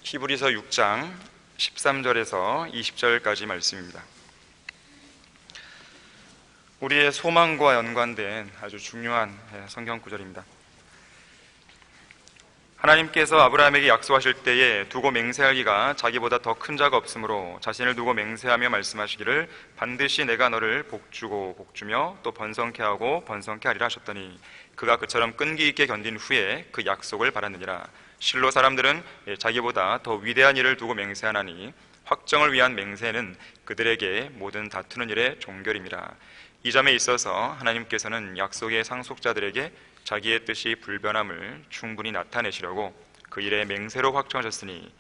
히브리서 6장 13절에서 20절까지 말씀입니다. 우리의 소망과 연관된 아주 중요한 성경 구절입니다. 하나님께서 아브라함에게 약속하실 때에 두고 맹세하기가 자기보다 더 큰 자가 없으므로 자신을 두고 맹세하며 말씀하시기를 반드시 내가 너를 복주고 복주며 또 번성케 하고 번성케 하리라 하셨더니 그가 그처럼 끈기 있게 견딘 후에 그 약속을 받았느니라. 실로 사람들은 자기보다 더 위대한 일을 두고 맹세하나니 확정을 위한 맹세는 그들에게 모든 다투는 일의 종결임이라. 이 점에 있어서 하나님께서는 약속의 상속자들에게 자기의 뜻이 불변함을 충분히 나타내시려고 그 일의 맹세로 확정하셨으니,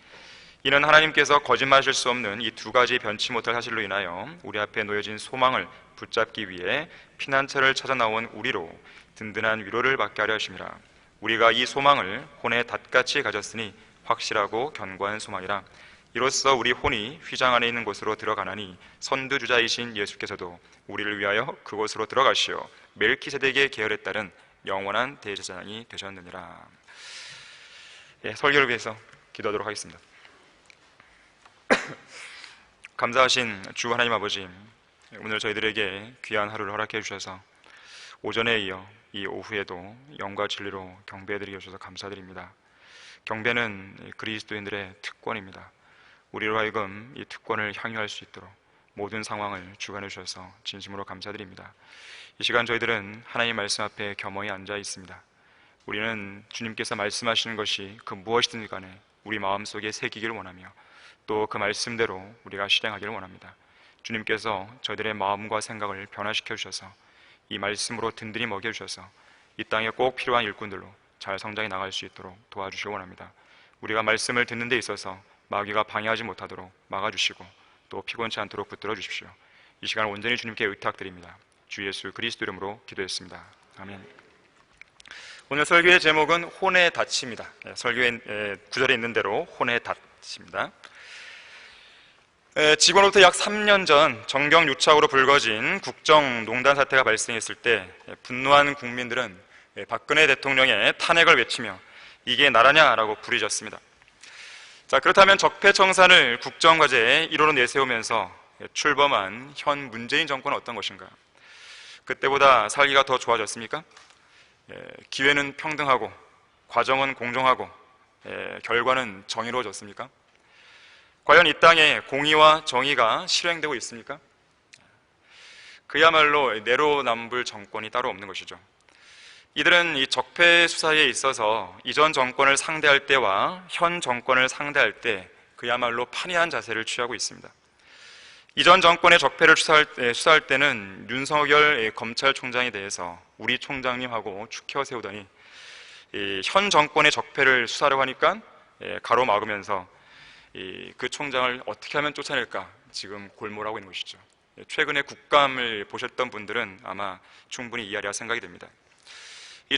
이는 하나님께서 거짓말하실 수 없는 이 두 가지 변치 못할 사실로 인하여 우리 앞에 놓여진 소망을 붙잡기 위해 피난처를 찾아 나온 우리로 든든한 위로를 받게 하려 하심이라. 우리가 이 소망을 혼의 닷같이 가졌으니 확실하고 견고한 소망이라. 이로써 우리 혼이 휘장 안에 있는 곳으로 들어가나니 선두주자이신 예수께서도 우리를 위하여 그곳으로 들어가시어 멜키세덱의 계열에 따른 영원한 대제사장이 되셨느니라. 설교를 위해서 기도하도록 하겠습니다. 감사하신 주 하나님 아버지, 오늘 저희들에게 귀한 하루를 허락해 주셔서 오전에 이어 이 오후에도 영과 진리로 경배해드리게 주셔서 감사드립니다. 경배는 그리스도인들의 특권입니다. 우리로 하여금 이 특권을 향유할 수 있도록 모든 상황을 주관해 주셔서 진심으로 감사드립니다. 이 시간 저희들은 하나님 말씀 앞에 겸허히 앉아 있습니다. 우리는 주님께서 말씀하시는 것이 그 무엇이든 간에 우리 마음속에 새기기를 원하며 또 그 말씀대로 우리가 실행하기를 원합니다. 주님께서 저희들의 마음과 생각을 변화시켜 주셔서 이 말씀으로 든든히 먹여주셔서 이 땅에 꼭 필요한 일꾼들로 잘 성장해 나갈 수 있도록 도와주시기 원합니다. 우리가 말씀을 듣는 데 있어서 마귀가 방해하지 못하도록 막아주시고 또 피곤치 않도록 붙들어 주십시오. 이 시간 온전히 주님께 의탁드립니다. 주 예수 그리스도 이름으로 기도했습니다. 아멘. 오늘 설교의 제목은 혼의 닻입니다. 설교의 구절에 있는 대로 혼의 닻입니다. 지구로부터 약 3년 전 정경유착으로 불거진 국정농단 사태가 발생했을 때 분노한 국민들은 박근혜 대통령의 탄핵을 외치며 이게 나라냐라고 부르짖었습니다. 자, 그렇다면 적폐청산을 국정과제의 1호로 내세우면서 출범한 현 문재인 정권은 어떤 것인가? 그때보다 살기가 더 좋아졌습니까? 기회는 평등하고 과정은 공정하고 결과는 정의로워졌습니까? 과연 이 땅에 공의와 정의가 실행되고 있습니까? 그야말로 내로남불 정권이 따로 없는 것이죠. 이들은 이 적폐 수사에 있어서 이전 정권을 상대할 때와 현 정권을 상대할 때 그야말로 판이한 자세를 취하고 있습니다. 이전 정권의 적폐를 수사할 때는 윤석열 검찰총장에 대해서 우리 총장님하고 축혀 세우더니 현 정권의 적폐를 수사하려고 하니까 가로막으면서 그 총장을 어떻게 하면 쫓아낼까 지금 골몰하고 있는 것이죠. 최근에 국감을 보셨던 분들은 아마 충분히 이해하리라 생각이 됩니다.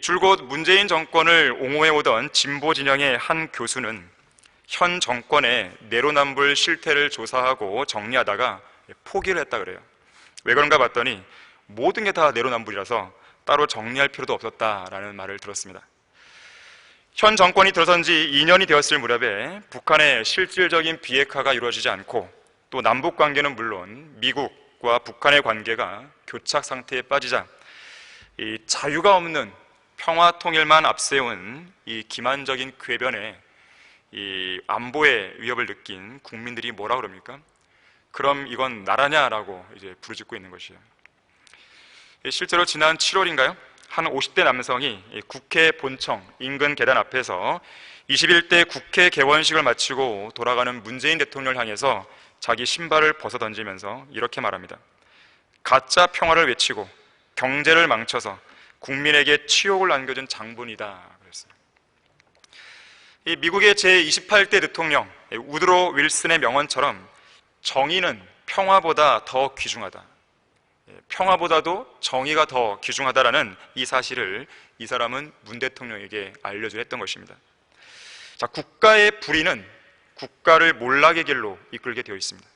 줄곧 문재인 정권을 옹호해오던 진보 진영의 한 교수는 현 정권의 내로남불 실태를 조사하고 정리하다가 포기를 했다 그래요. 왜 그런가 봤더니 모든 게 다 내로남불이라서 따로 정리할 필요도 없었다라는 말을 들었습니다. 현 정권이 들어선 지 2년이 되었을 무렵에 북한의 실질적인 비핵화가 이루어지지 않고 또 남북 관계는 물론 미국과 북한의 관계가 교착 상태에 빠지자 이 자유가 없는 평화 통일만 앞세운 이 기만적인 궤변에 이 안보의 위협을 느낀 국민들이 뭐라 그럽니까? 그럼 이건 나라냐라고 이제 부르짖고 있는 것이에요. 실제로 지난 7월인가요? 한 50대 남성이 국회 본청 인근 계단 앞에서 21대 국회 개원식을 마치고 돌아가는 문재인 대통령을 향해서 자기 신발을 벗어 던지면서 이렇게 말합니다. 가짜 평화를 외치고 경제를 망쳐서 국민에게 치욕을 안겨준 장본이다 그랬어요. 이 미국의 제28대 대통령 우드로 윌슨의 명언처럼 정의는 평화보다 더 귀중하다. 평화보다도 정의가 더 귀중하다라는 이 사실을 이 사람은 문 대통령에게 알려주려 했던 것입니다. 자, 국가의 불의는 국가를 몰락의 길로 이끌게 되어 있습니다.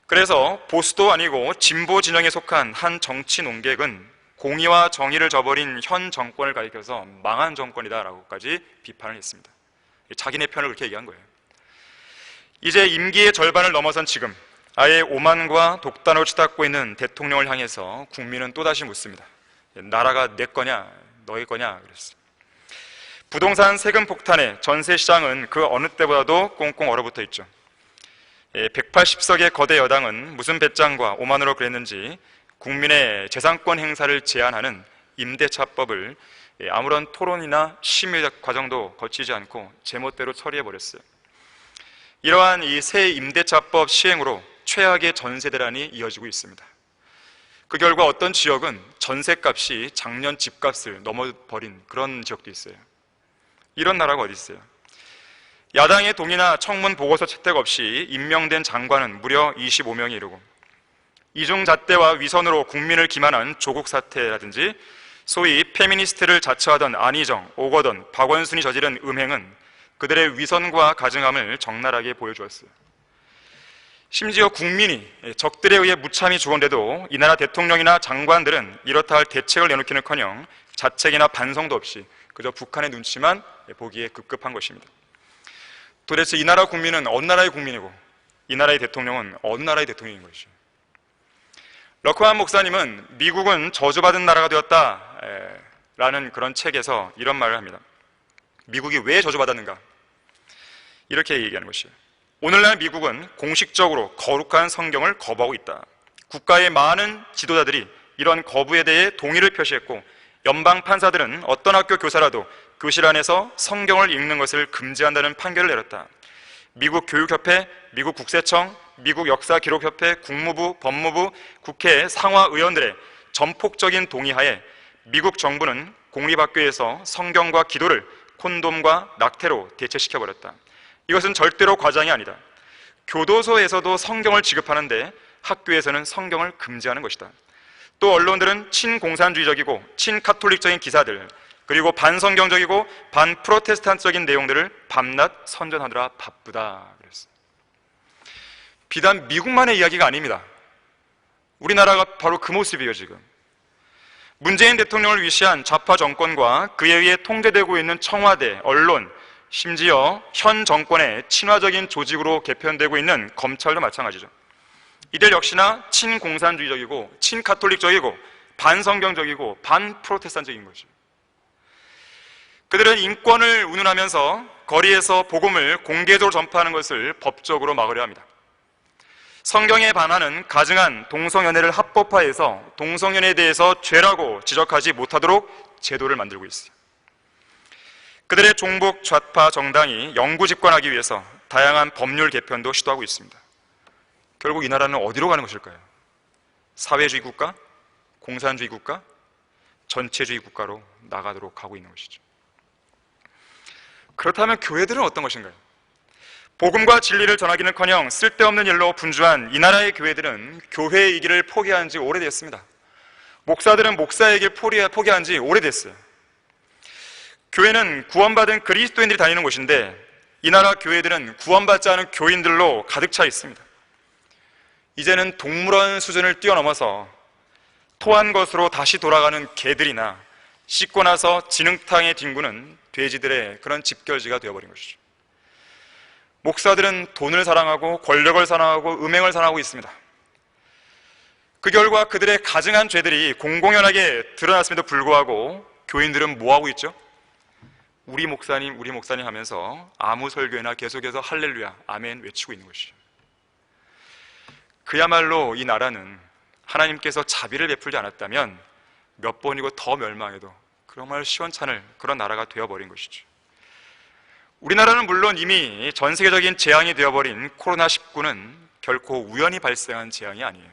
그래서 보수도 아니고 진보 진영에 속한 한 정치 농객은 공의와 정의를 저버린 현 정권을 가리켜서 망한 정권이다라고까지 비판을 했습니다. 자기네 편을 그렇게 얘기한 거예요. 이제 임기의 절반을 넘어선 지금 아예 오만과 독단으로 치닫고 있는 대통령을 향해서 국민은 또다시 묻습니다. 나라가 내 거냐 너의 거냐 그랬어요. 부동산 세금 폭탄에 전세 시장은 그 어느 때보다도 꽁꽁 얼어붙어 있죠. 180석의 거대 여당은 무슨 배짱과 오만으로 그랬는지 국민의 재산권 행사를 제한하는 임대차법을 아무런 토론이나 심의 과정도 거치지 않고 제멋대로 처리해버렸어요. 이러한 이 새 임대차법 시행으로 최악의 전세 대란이 이어지고 있습니다. 그 결과 어떤 지역은 전세값이 작년 집값을 넘어버린 그런 지역도 있어요. 이런 나라가 어디 있어요? 야당의 동의나 청문 보고서 채택 없이 임명된 장관은 무려 25명이 이르고, 이중잣대와 위선으로 국민을 기만한 조국 사태라든지 소위 페미니스트를 자처하던 안희정, 오거돈, 박원순이 저지른 음행은 그들의 위선과 가증함을 적나라하게 보여주었어요. 심지어 국민이 적들에 의해 무참히 죽었는데도 이 나라 대통령이나 장관들은 이렇다 할 대책을 내놓기는커녕 자책이나 반성도 없이 그저 북한의 눈치만 보기에 급급한 것입니다. 도대체 이 나라 국민은 어느 나라의 국민이고 이 나라의 대통령은 어느 나라의 대통령인 것이죠. 러크한 목사님은 미국은 저주받은 나라가 되었다 라는 그런 책에서 이런 말을 합니다. 미국이 왜 저주받았는가? 이렇게 얘기하는 것이에요. 오늘날 미국은 공식적으로 거룩한 성경을 거부하고 있다. 국가의 많은 지도자들이 이런 거부에 대해 동의를 표시했고, 연방 판사들은 어떤 학교 교사라도 교실 안에서 성경을 읽는 것을 금지한다는 판결을 내렸다. 미국 교육협회, 미국 국세청, 미국 역사기록협회, 국무부, 법무부, 국회 상하 의원들의 전폭적인 동의하에 미국 정부는 공립학교에서 성경과 기도를 콘돔과 낙태로 대체시켜버렸다. 이것은 절대로 과장이 아니다. 교도소에서도 성경을 지급하는데 학교에서는 성경을 금지하는 것이다. 또 언론들은 친공산주의적이고 친카톨릭적인 기사들, 그리고 반성경적이고 반프로테스탄트적인 내용들을 밤낮 선전하느라 바쁘다 그랬어요. 비단 미국만의 이야기가 아닙니다. 우리나라가 바로 그 모습이에요. 지금 문재인 대통령을 위시한 좌파 정권과 그에 의해 통제되고 있는 청와대, 언론, 심지어 현 정권의 친화적인 조직으로 개편되고 있는 검찰도 마찬가지죠. 이들 역시나 친공산주의적이고 친카톨릭적이고 반성경적이고 반프로테스탄적인 거죠. 그들은 인권을 운운하면서 거리에서 복음을 공개적으로 전파하는 것을 법적으로 막으려 합니다. 성경에 반하는 가증한 동성연애를 합법화해서 동성연애에 대해서 죄라고 지적하지 못하도록 제도를 만들고 있어요. 그들의 종북 좌파 정당이 영구 집권하기 위해서 다양한 법률 개편도 시도하고 있습니다. 결국 이 나라는 어디로 가는 것일까요? 사회주의 국가? 공산주의 국가? 전체주의 국가로 나가도록 하고 있는 것이죠. 그렇다면 교회들은 어떤 것인가요? 복음과 진리를 전하기는커녕 쓸데없는 일로 분주한 이 나라의 교회들은 교회의 이기를 포기한 지 오래됐습니다. 목사들은 목사의 길 포기한 지 오래됐어요. 교회는 구원받은 그리스도인들이 다니는 곳인데 이 나라 교회들은 구원받지 않은 교인들로 가득 차 있습니다. 이제는 동물원 수준을 뛰어넘어서 토한 것으로 다시 돌아가는 개들이나 씻고 나서 진흙탕에 뒹구는 돼지들의 그런 집결지가 되어버린 것이죠. 목사들은 돈을 사랑하고 권력을 사랑하고 음행을 사랑하고 있습니다. 그 결과 그들의 가증한 죄들이 공공연하게 드러났음에도 불구하고 교인들은 뭐하고 있죠? 우리 목사님 하면서 아무 설교나 계속해서 할렐루야, 아멘 외치고 있는 것이죠. 그야말로 이 나라는 하나님께서 자비를 베풀지 않았다면 몇 번이고 더 멸망해도 정말 시원찮을 그런 나라가 되어버린 것이죠. 우리나라는 물론 이미 전 세계적인 재앙이 되어버린 코로나19는 결코 우연히 발생한 재앙이 아니에요.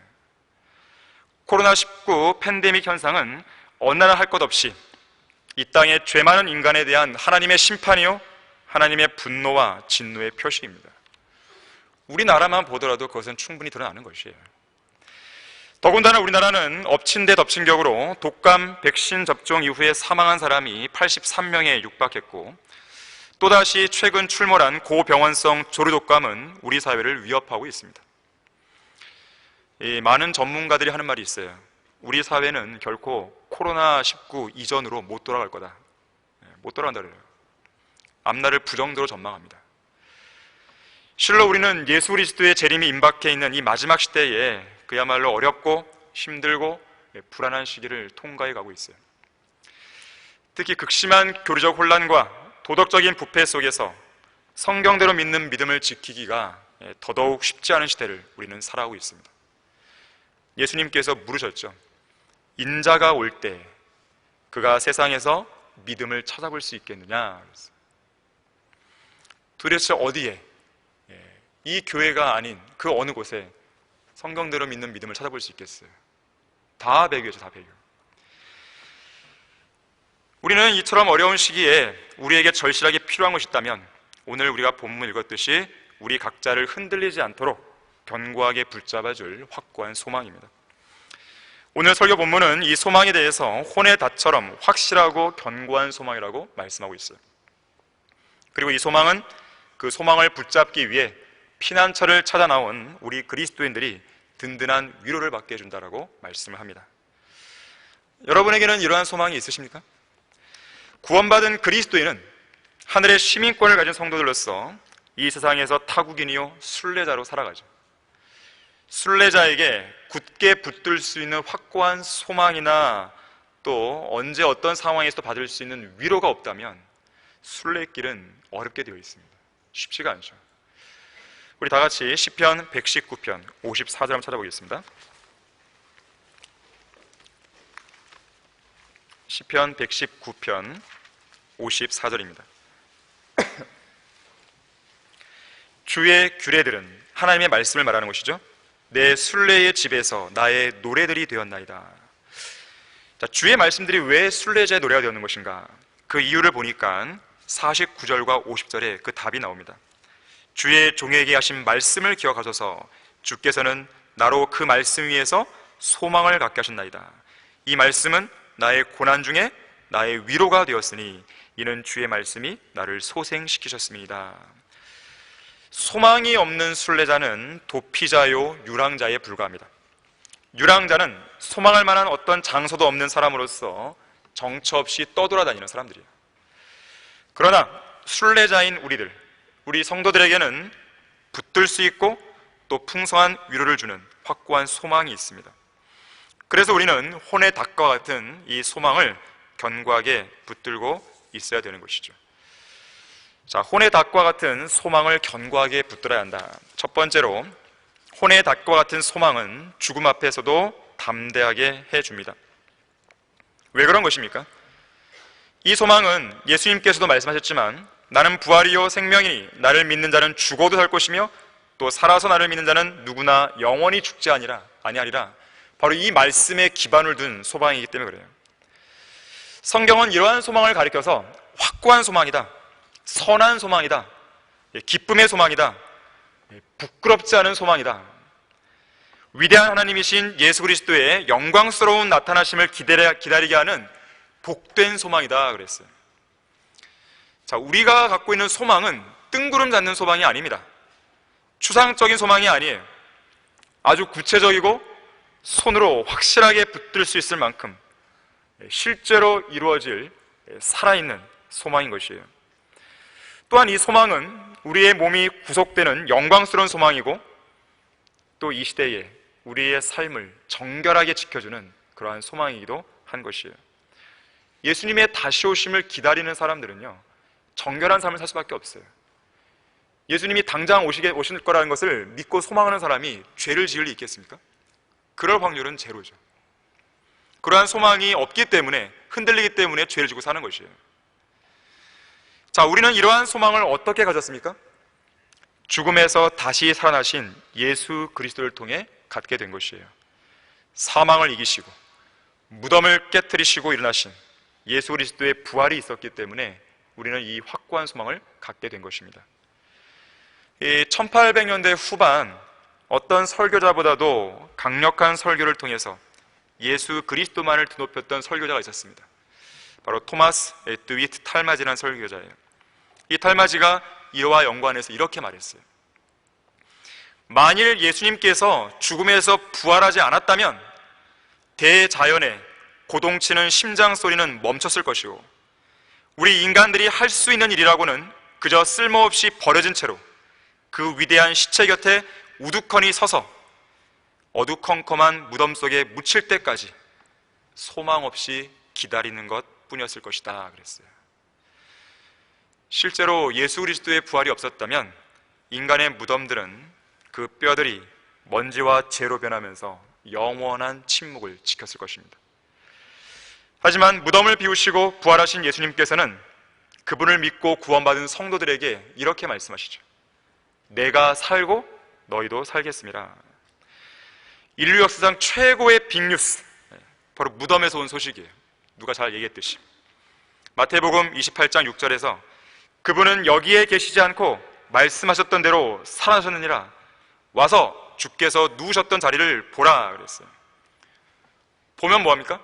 코로나19 팬데믹 현상은 어느 나라 할 것 없이 이 땅에 죄 많은 인간에 대한 하나님의 심판이요, 하나님의 분노와 진노의 표시입니다. 우리나라만 보더라도 그것은 충분히 드러나는 것이에요. 더군다나 우리나라는 엎친 데 덮친 격으로 독감 백신 접종 이후에 사망한 사람이 83명에 육박했고, 또다시 최근 출몰한 고병원성 조류독감은 우리 사회를 위협하고 있습니다. 많은 전문가들이 하는 말이 있어요. 우리 사회는 결코 코로나19 이전으로 못 돌아갈 거다. 못 돌아간다 그래요. 앞날을 부정적으로 전망합니다. 실로 우리는 예수 그리스도의 재림이 임박해 있는 이 마지막 시대에 그야말로 어렵고 힘들고 불안한 시기를 통과해 가고 있어요. 특히 극심한 교리적 혼란과 도덕적인 부패 속에서 성경대로 믿는 믿음을 지키기가 더더욱 쉽지 않은 시대를 우리는 살아가고 있습니다. 예수님께서 물으셨죠. 인자가 올 때 그가 세상에서 믿음을 찾아볼 수 있겠느냐. 도대체 어디에, 이 교회가 아닌 그 어느 곳에 성경대로 믿는 믿음을 찾아볼 수 있겠어요? 다 배교죠, 다 배교. 우리는 이처럼 어려운 시기에 우리에게 절실하게 필요한 것이 있다면 오늘 우리가 본문 읽었듯이 우리 각자를 흔들리지 않도록 견고하게 붙잡아줄 확고한 소망입니다. 오늘 설교 본문은 이 소망에 대해서 혼의 닷처럼 확실하고 견고한 소망이라고 말씀하고 있어요. 그리고 이 소망은 그 소망을 붙잡기 위해 피난처를 찾아 나온 우리 그리스도인들이 든든한 위로를 받게 해준다라고 말씀을 합니다. 여러분에게는 이러한 소망이 있으십니까? 구원받은 그리스도인은 하늘의 시민권을 가진 성도들로서 이 세상에서 타국인이요 순례자로 살아가죠. 순례자에게 굳게 붙들 수 있는 확고한 소망이나 또 언제 어떤 상황에서도 받을 수 있는 위로가 없다면 순례길은 어렵게 되어 있습니다. 쉽지가 않죠. 우리 다 같이 시편 119편 54절 한번 찾아보겠습니다. 시편 119편 54절입니다. 주의 규례들은 하나님의 말씀을 말하는 것이죠. 내 순례의 집에서 나의 노래들이 되었나이다. 자, 주의 말씀들이 왜 순례자의 노래가 되었는 것인가? 그 이유를 보니까 49절과 50절에 그 답이 나옵니다. 주의 종에게 하신 말씀을 기억하소서. 주께서는 나로 그 말씀 위에서 소망을 갖게 하셨나이다. 이 말씀은 나의 고난 중에 나의 위로가 되었으니 이는 주의 말씀이 나를 소생시키셨습니다. 소망이 없는 순례자는 도피자요 유랑자에 불과합니다. 유랑자는 소망할 만한 어떤 장소도 없는 사람으로서 정처 없이 떠돌아다니는 사람들이에요. 그러나 순례자인 우리 성도들에게는 붙들 수 있고 또 풍성한 위로를 주는 확고한 소망이 있습니다. 그래서 우리는 혼의 닭과 같은 이 소망을 견고하게 붙들고 있어야 되는 것이죠. 자, 혼의 닭과 같은 소망을 견고하게 붙들어야 한다. 첫 번째로 혼의 닭과 같은 소망은 죽음 앞에서도 담대하게 해줍니다. 왜 그런 것입니까? 이 소망은 예수님께서도 말씀하셨지만 나는 부활이요 생명이니 나를 믿는 자는 죽어도 살 것이며 또 살아서 나를 믿는 자는 누구나 영원히 죽지 아니하리라. 바로 이 말씀에 기반을 둔 소망이기 때문에 그래요. 성경은 이러한 소망을 가리켜서 확고한 소망이다, 선한 소망이다, 기쁨의 소망이다, 부끄럽지 않은 소망이다, 위대한 하나님이신 예수 그리스도의 영광스러운 나타나심을 기다리게 하는 복된 소망이다 그랬어요. 자, 우리가 갖고 있는 소망은 뜬구름 잡는 소망이 아닙니다. 추상적인 소망이 아니에요. 아주 구체적이고 손으로 확실하게 붙들 수 있을 만큼 실제로 이루어질 살아있는 소망인 것이에요. 또한 이 소망은 우리의 몸이 구속되는 영광스러운 소망이고 또 이 시대에 우리의 삶을 정결하게 지켜주는 그러한 소망이기도 한 것이에요. 예수님의 다시 오심을 기다리는 사람들은요 정결한 삶을 살 수밖에 없어요. 예수님이 당장 오실 거라는 것을 믿고 소망하는 사람이 죄를 지을 리 있겠습니까? 그럴 확률은 제로죠. 그러한 소망이 없기 때문에, 흔들리기 때문에 죄를 지고 사는 것이에요. 자, 우리는 이러한 소망을 어떻게 가졌습니까? 죽음에서 다시 살아나신 예수 그리스도를 통해 갖게 된 것이에요. 사망을 이기시고 무덤을 깨트리시고 일어나신 예수 그리스도의 부활이 있었기 때문에 우리는 이 확고한 소망을 갖게 된 것입니다. 이 1800년대 후반 어떤 설교자보다도 강력한 설교를 통해서 예수 그리스도만을 드높였던 설교자가 있었습니다. 바로 토마스 에드위트 탈마지라는 설교자예요. 이 탈마지가 이와 연관해서 이렇게 말했어요. 만일 예수님께서 죽음에서 부활하지 않았다면 대자연의 고동치는 심장 소리는 멈췄을 것이고 우리 인간들이 할 수 있는 일이라고는 그저 쓸모없이 버려진 채로 그 위대한 시체 곁에 우두커니 서서 어두컴컴한 무덤 속에 묻힐 때까지 소망 없이 기다리는 것 뿐이었을 것이다 그랬어요. 실제로 예수 그리스도의 부활이 없었다면 인간의 무덤들은 그 뼈들이 먼지와 재로 변하면서 영원한 침묵을 지켰을 것입니다. 하지만 무덤을 비우시고 부활하신 예수님께서는 그분을 믿고 구원받은 성도들에게 이렇게 말씀하시죠. 내가 살고 너희도 살겠습니다. 인류 역사상 최고의 빅뉴스, 바로 무덤에서 온 소식이에요. 누가 잘 얘기했듯이 마태복음 28장 6절에서 그분은 여기에 계시지 않고 말씀하셨던 대로 살아나셨느니라, 와서 주께서 누우셨던 자리를 보라 그랬어요. 보면 뭐합니까?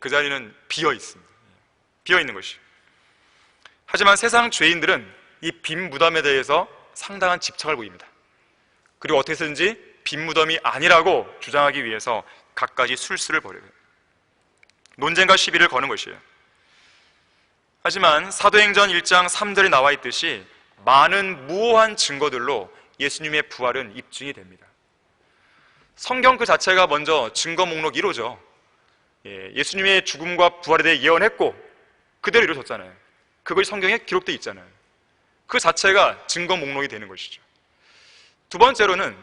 그 자리는 비어 있습니다. 비어 있는 것이에요. 하지만 세상 죄인들은 이 빈 무덤에 대해서 상당한 집착을 보입니다. 그리고 어떻게 해서든지 빈 무덤이 아니라고 주장하기 위해서 갖가지 술수를 벌여요. 논쟁과 시비를 거는 것이에요. 하지만 사도행전 1장 3절에 나와 있듯이 많은 무오한 증거들로 예수님의 부활은 입증이 됩니다. 성경 그 자체가 먼저 증거 목록 1호죠. 예수님의 죽음과 부활에 대해 예언했고 그대로 이루어졌잖아요. 그것이 성경에 기록되어 있잖아요. 그 자체가 증거 목록이 되는 것이죠. 두 번째로는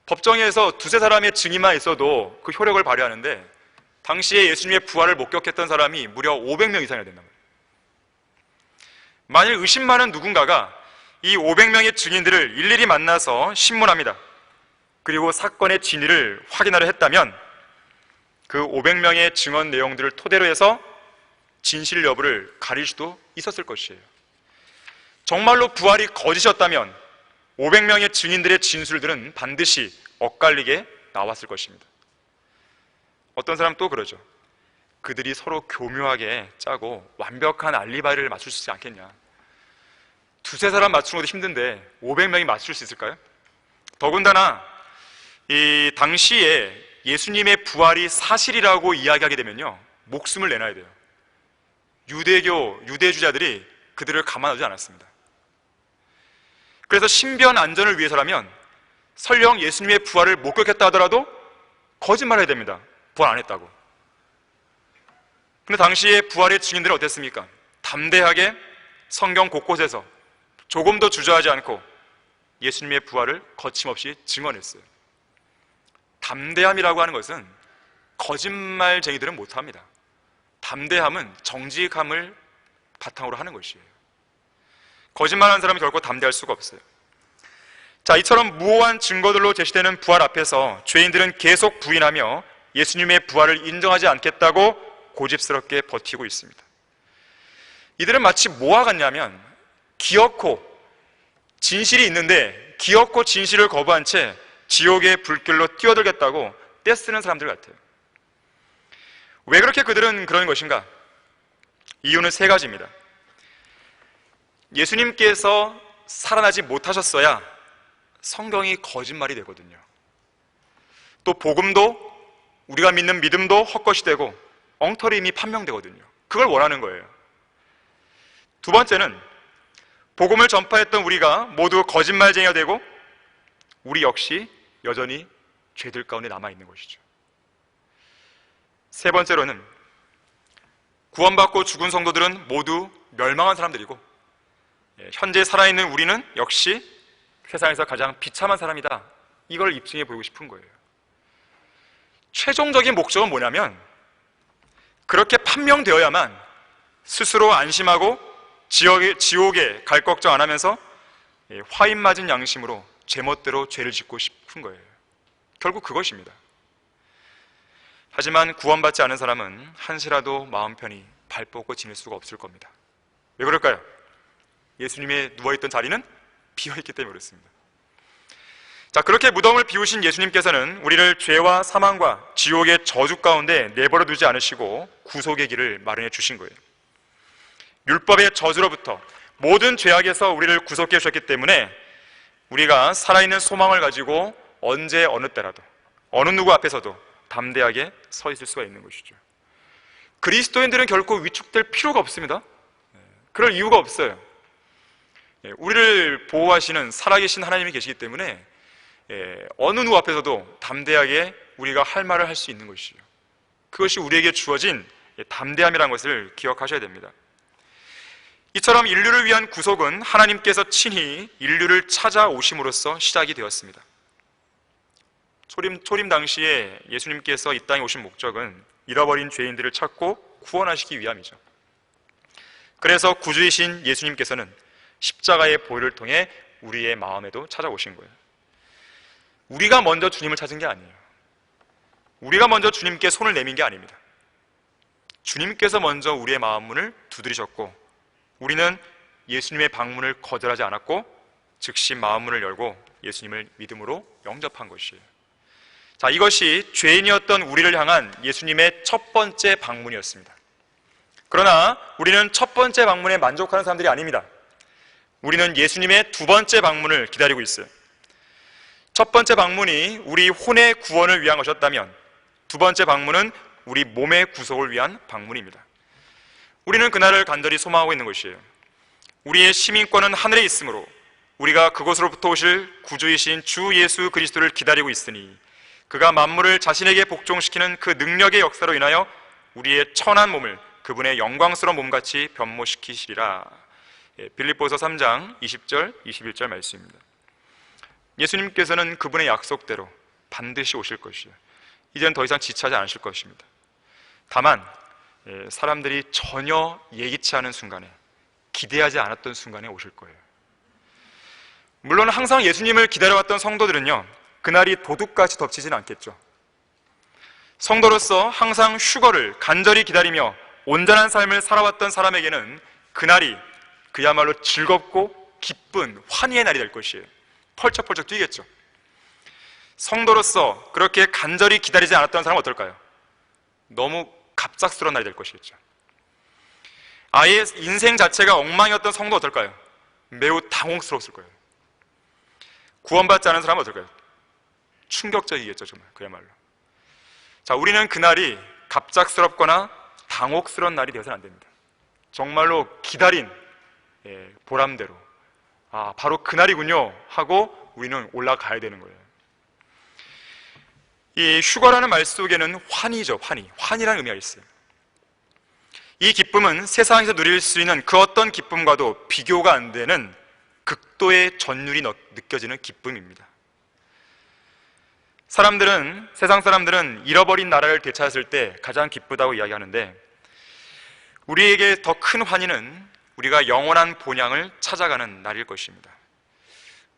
법정에서 두세 사람의 증인만 있어도 그 효력을 발휘하는데 당시에 예수님의 부활을 목격했던 사람이 무려 500명 이상이나 된단 말이에요. 만일 의심 많은 누군가가 이 500명의 증인들을 일일이 만나서 신문합니다. 그리고 사건의 진위를 확인하려 했다면 그 500명의 증언 내용들을 토대로 해서 진실 여부를 가릴 수도 있었을 것이에요. 정말로 부활이 거짓이었다면 500명의 증인들의 진술들은 반드시 엇갈리게 나왔을 것입니다. 어떤 사람 또 그러죠. 그들이 서로 교묘하게 짜고 완벽한 알리바이를 맞출 수 있지 않겠냐. 두세 사람 맞추는 것도 힘든데 500명이 맞출 수 있을까요? 더군다나 이 당시에 예수님의 부활이 사실이라고 이야기하게 되면요, 목숨을 내놔야 돼요. 유대주자들이 그들을 가만두지 않았습니다. 그래서 신변 안전을 위해서라면 설령 예수님의 부활을 목격했다 하더라도 거짓말해야 됩니다. 부활 안 했다고. 근데 당시에 부활의 증인들은 어땠습니까? 담대하게 성경 곳곳에서 조금도 주저하지 않고 예수님의 부활을 거침없이 증언했어요. 담대함이라고 하는 것은 거짓말쟁이들은 못합니다. 담대함은 정직함을 바탕으로 하는 것이에요. 거짓말하는 사람은 결코 담대할 수가 없어요. 자, 이처럼 무오한 증거들로 제시되는 부활 앞에서 죄인들은 계속 부인하며 예수님의 부활을 인정하지 않겠다고 고집스럽게 버티고 있습니다. 이들은 마치 뭐와 같냐면 기어코 진실이 있는데 기어코 진실을 거부한 채 지옥의 불길로 뛰어들겠다고 떼쓰는 사람들 같아요. 왜 그렇게 그들은 그러는 것인가? 이유는 세 가지입니다. 예수님께서 살아나지 못하셨어야 성경이 거짓말이 되거든요. 또 복음도 우리가 믿는 믿음도 헛것이 되고 엉터림이 판명되거든요. 그걸 원하는 거예요. 두 번째는 복음을 전파했던 우리가 모두 거짓말쟁이가 되고 우리 역시 여전히 죄들 가운데 남아있는 것이죠. 세 번째로는 구원받고 죽은 성도들은 모두 멸망한 사람들이고 현재 살아있는 우리는 역시 세상에서 가장 비참한 사람이다. 이걸 입증해 보이고 싶은 거예요. 최종적인 목적은 뭐냐면 그렇게 판명되어야만 스스로 안심하고 지옥에 갈 걱정 안 하면서 화인 맞은 양심으로 제멋대로 죄를 짓고 싶은 거예요. 결국 그것입니다. 하지만 구원받지 않은 사람은 한시라도 마음 편히 발 뻗고 지낼 수가 없을 겁니다. 왜 그럴까요? 예수님의 누워있던 자리는 비어있기 때문에 그렇습니다. 자, 그렇게 무덤을 비우신 예수님께서는 우리를 죄와 사망과 지옥의 저주 가운데 내버려 두지 않으시고 구속의 길을 마련해 주신 거예요. 율법의 저주로부터 모든 죄악에서 우리를 구속해 주셨기 때문에 우리가 살아있는 소망을 가지고 언제 어느 때라도 어느 누구 앞에서도 담대하게 서 있을 수가 있는 것이죠. 그리스도인들은 결코 위축될 필요가 없습니다. 그럴 이유가 없어요. 우리를 보호하시는 살아계신 하나님이 계시기 때문에 어느 누구 앞에서도 담대하게 우리가 할 말을 할 수 있는 것이죠. 그것이 우리에게 주어진 담대함이라는 것을 기억하셔야 됩니다. 이처럼 인류를 위한 구속은 하나님께서 친히 인류를 찾아오심으로써 시작이 되었습니다. 초림 당시에 예수님께서 이 땅에 오신 목적은 잃어버린 죄인들을 찾고 구원하시기 위함이죠. 그래서 구주이신 예수님께서는 십자가의 보혈을 통해 우리의 마음에도 찾아오신 거예요. 우리가 먼저 주님을 찾은 게 아니에요. 우리가 먼저 주님께 손을 내민 게 아닙니다. 주님께서 먼저 우리의 마음 문을 두드리셨고, 우리는 예수님의 방문을 거절하지 않았고 즉시 마음 문을 열고 예수님을 믿음으로 영접한 것이에요. 자, 이것이 죄인이었던 우리를 향한 예수님의 첫 번째 방문이었습니다. 그러나 우리는 첫 번째 방문에 만족하는 사람들이 아닙니다. 우리는 예수님의 두 번째 방문을 기다리고 있어요. 첫 번째 방문이 우리 혼의 구원을 위한 것이었다면, 두 번째 방문은 우리 몸의 구속을 위한 방문입니다. 우리는 그날을 간절히 소망하고 있는 것이에요. 우리의 시민권은 하늘에 있으므로 우리가 그곳으로부터 오실 구주이신 주 예수 그리스도를 기다리고 있으니, 그가 만물을 자신에게 복종시키는 그 능력의 역사로 인하여 우리의 천한 몸을 그분의 영광스러운 몸같이 변모시키시리라. 빌립보서 3장 20절 21절 말씀입니다. 예수님께서는 그분의 약속대로 반드시 오실 것이에요. 이제는 더 이상 지체하지 않으실 것입니다. 다만 사람들이 전혀 예기치 않은 순간에, 기대하지 않았던 순간에 오실 거예요. 물론 항상 예수님을 기다려왔던 성도들은요, 그날이 도둑같이 덮치진 않겠죠. 성도로서 항상 휴거를 간절히 기다리며 온전한 삶을 살아왔던 사람에게는 그날이 그야말로 즐겁고 기쁜 환희의 날이 될 것이에요. 펄쩍펄쩍 뛰겠죠. 성도로서 그렇게 간절히 기다리지 않았던 사람은 어떨까요? 너무 갑작스러운 날이 될 것이겠죠. 아예 인생 자체가 엉망이었던 성도 어떨까요? 매우 당혹스러웠을 거예요. 구원받지 않은 사람은 어떨까요? 충격적이겠죠, 정말. 그야말로. 자, 우리는 그날이 갑작스럽거나 당혹스러운 날이 되어서는 안 됩니다. 정말로 기다린 보람대로, 아, 바로 그날이군요 하고 우리는 올라가야 되는 거예요. 이 휴거라는 말 속에는 환희죠. 환희라는 의미가 있어요. 이 기쁨은 세상에서 누릴 수 있는 그 어떤 기쁨과도 비교가 안 되는 극도의 전율이 느껴지는 기쁨입니다. 세상 사람들은 잃어버린 나라를 되찾았을 때 가장 기쁘다고 이야기하는데, 우리에게 더 큰 환희는 우리가 영원한 본향을 찾아가는 날일 것입니다.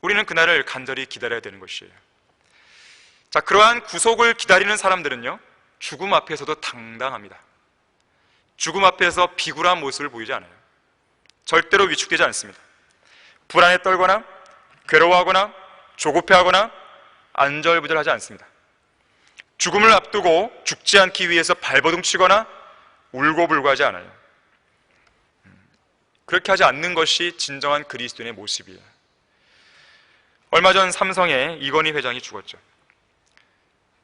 우리는 그날을 간절히 기다려야 되는 것이에요. 자, 그러한 구속을 기다리는 사람들은요, 죽음 앞에서도 당당합니다. 죽음 앞에서 비굴한 모습을 보이지 않아요. 절대로 위축되지 않습니다. 불안에 떨거나 괴로워하거나 조급해하거나 안절부절하지 않습니다. 죽음을 앞두고 죽지 않기 위해서 발버둥치거나 울고불고하지 않아요. 그렇게 하지 않는 것이 진정한 그리스도인의 모습이에요. 얼마 전 삼성의 이건희 회장이 죽었죠.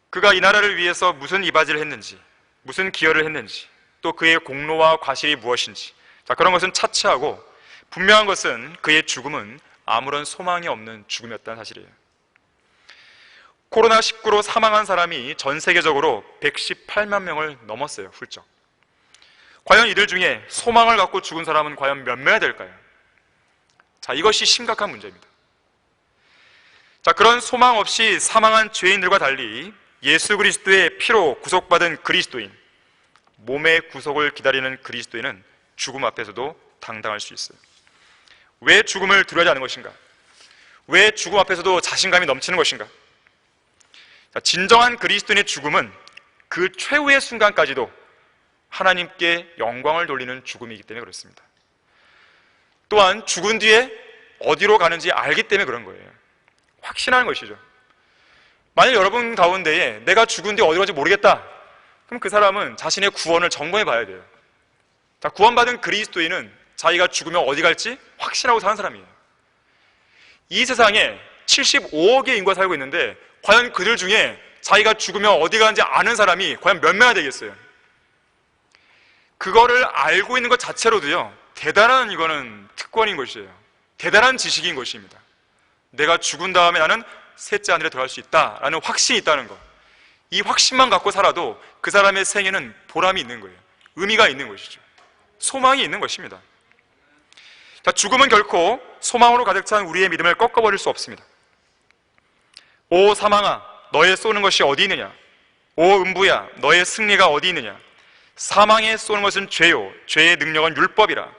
그가 이 나라를 위해서 무슨 이바지를 했는지, 무슨 기여를 했는지, 또 그의 공로와 과실이 무엇인지, 자, 그런 것은 차치하고 분명한 것은 그의 죽음은 아무런 소망이 없는 죽음이었다는 사실이에요. 코로나19로 사망한 사람이 전 세계적으로 118만 명을 넘었어요. 훌쩍. 과연 이들 중에 소망을 갖고 죽은 사람은 과연 몇 명이 될까요? 자, 이것이 심각한 문제입니다. 자, 그런 소망 없이 사망한 죄인들과 달리 예수 그리스도의 피로 구속받은 그리스도인, 몸의 구속을 기다리는 그리스도인은 죽음 앞에서도 당당할 수 있어요. 왜 죽음을 두려워하지 않는 것인가? 왜 죽음 앞에서도 자신감이 넘치는 것인가? 자, 진정한 그리스도인의 죽음은 그 최후의 순간까지도 하나님께 영광을 돌리는 죽음이기 때문에 그렇습니다. 또한 죽은 뒤에 어디로 가는지 알기 때문에 그런 거예요. 확신하는 것이죠. 만약 여러분 가운데에 내가 죽은 뒤에 어디로 갈지 모르겠다, 그럼 그 사람은 자신의 구원을 점검해 봐야 돼요. 자, 구원받은 그리스도인은 자기가 죽으면 어디 갈지 확신하고 사는 사람이에요. 이 세상에 75억의 인구가 살고 있는데 과연 그들 중에 자기가 죽으면 어디 가는지 아는 사람이 과연 몇 명이나 되겠어요? 그거를 알고 있는 것 자체로도요, 대단한 이거는 특권인 것이에요. 대단한 지식인 것입니다. 내가 죽은 다음에 나는 셋째 하늘에 들어갈 수 있다라는 확신이 있다는 것. 이 확신만 갖고 살아도 그 사람의 생애는 보람이 있는 거예요. 의미가 있는 것이죠. 소망이 있는 것입니다. 자, 죽음은 결코 소망으로 가득 찬 우리의 믿음을 꺾어버릴 수 없습니다. 오 사망아, 너의 쏘는 것이 어디 있느냐? 오 음부야, 너의 승리가 어디 있느냐? 사망에 쏘는 것은 죄요, 죄의 능력은 율법이라.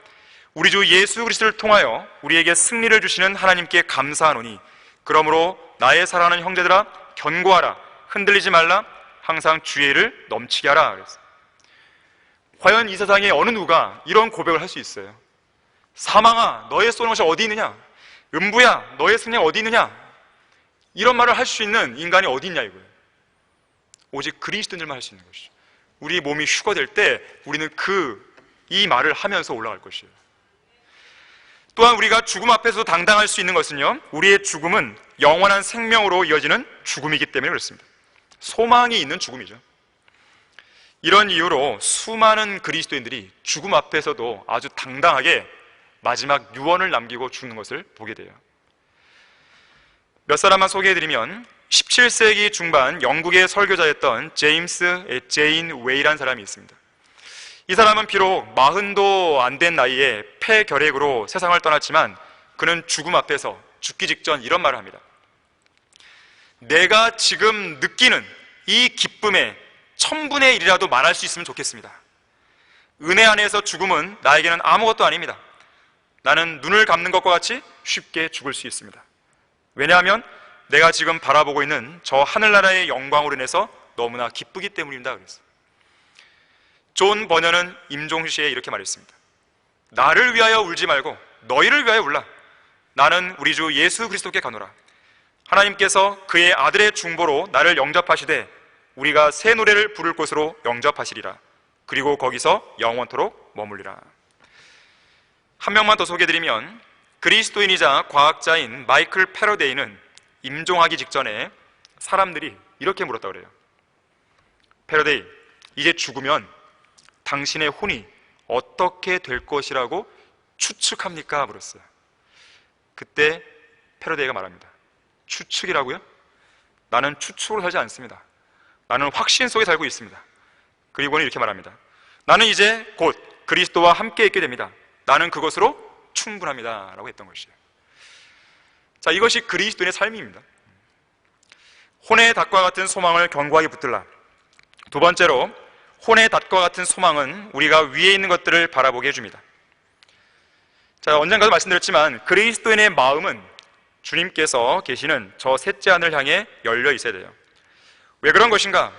우리 주 예수 그리스도를 통하여 우리에게 승리를 주시는 하나님께 감사하노니, 그러므로 나의 사랑하는 형제들아 견고하라, 흔들리지 말라, 항상 주의 일을 넘치게 하라. 그랬어요. 과연 이 세상에 어느 누가 이런 고백을 할 수 있어요? 사망아, 너의 쏘는 것이 어디 있느냐? 음부야, 너의 승리가 어디 있느냐? 이런 말을 할 수 있는 인간이 어디 있냐 이거예요. 오직 그리스도인들만 할 수 있는 것이죠. 우리 몸이 휴거될 때 우리는 이 말을 하면서 올라갈 것이에요. 또한 우리가 죽음 앞에서 당당할 수 있는 것은요, 우리의 죽음은 영원한 생명으로 이어지는 죽음이기 때문에 그렇습니다. 소망이 있는 죽음이죠. 이런 이유로 수많은 그리스도인들이 죽음 앞에서도 아주 당당하게 마지막 유언을 남기고 죽는 것을 보게 돼요. 몇 사람만 소개해드리면 17세기 중반 영국의 설교자였던 제임스 제인 웨이라는 사람이 있습니다. 이 사람은 비록 40도 안 된 나이에 폐결핵으로 세상을 떠났지만 그는 죽음 앞에서 죽기 직전 이런 말을 합니다. 내가 지금 느끼는 이 기쁨의 1000분의 1이라도 말할 수 있으면 좋겠습니다. 은혜 안에서 죽음은 나에게는 아무것도 아닙니다. 나는 눈을 감는 것과 같이 쉽게 죽을 수 있습니다. 왜냐하면 내가 지금 바라보고 있는 저 하늘나라의 영광으로 인해서 너무나 기쁘기 때문입니다. 그랬어요. 존 버녀는 임종수 씨에 이렇게 말했습니다. 나를 위하여 울지 말고 너희를 위하여 울라. 나는 우리 주 예수 그리스도께 가노라. 하나님께서 그의 아들의 중보로 나를 영접하시되 우리가 새 노래를 부를 곳으로 영접하시리라. 그리고 거기서 영원토록 머물리라. 한 명만 더 소개해드리면 그리스도인이자 과학자인 마이클 패러데이는 임종하기 직전에 사람들이 이렇게 물었다고 그래요. 패러데이, 이제 죽으면 당신의 혼이 어떻게 될 것이라고 추측합니까? 물었어요. 그때 패러데이가 말합니다. 추측이라고요? 나는 추측으로 살지 않습니다. 나는 확신 속에 살고 있습니다. 그리고는 이렇게 말합니다. 나는 이제 곧 그리스도와 함께 있게 됩니다. 나는 그것으로 충분합니다. 라고 했던 것이에요. 자, 이것이 그리스도인의 삶입니다. 혼의 닷과 같은 소망을 견고하게 붙들라. 두 번째로, 혼의 닷과 같은 소망은 우리가 위에 있는 것들을 바라보게 해줍니다. 자, 언젠가도 말씀드렸지만 그리스도인의 마음은 주님께서 계시는 저 셋째 하늘 향해 열려 있어야 돼요. 왜 그런 것인가?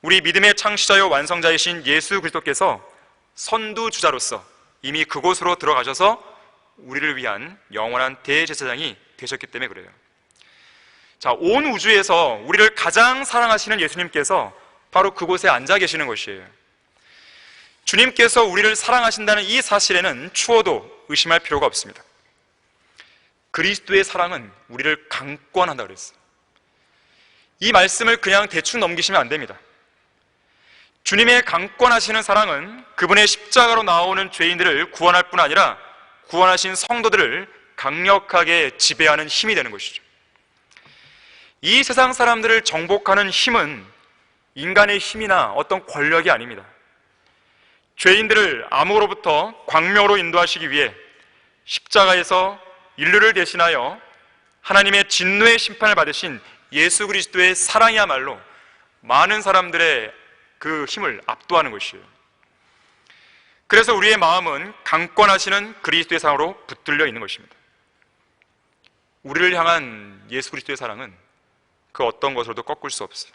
우리 믿음의 창시자요 완성자이신 예수 그리스도께서 선두주자로서 이미 그곳으로 들어가셔서 우리를 위한 영원한 대제사장이 되셨기 때문에 그래요. 자, 온 우주에서 우리를 가장 사랑하시는 예수님께서 바로 그곳에 앉아 계시는 것이에요. 주님께서 우리를 사랑하신다는 이 사실에는 추워도 의심할 필요가 없습니다. 그리스도의 사랑은 우리를 강권한다고 그랬어요. 이 말씀을 그냥 대충 넘기시면 안 됩니다. 주님의 강권하시는 사랑은 그분의 십자가로 나오는 죄인들을 구원할 뿐 아니라 구원하신 성도들을 강력하게 지배하는 힘이 되는 것이죠. 이 세상 사람들을 정복하는 힘은 인간의 힘이나 어떤 권력이 아닙니다. 죄인들을 암흑으로부터 광명으로 인도하시기 위해 십자가에서 인류를 대신하여 하나님의 진노의 심판을 받으신 예수 그리스도의 사랑이야말로 많은 사람들의 그 힘을 압도하는 것이에요. 그래서 우리의 마음은 강권하시는 그리스도의 사랑으로 붙들려 있는 것입니다. 우리를 향한 예수 그리스도의 사랑은 그 어떤 것으로도 꺾을 수 없어요.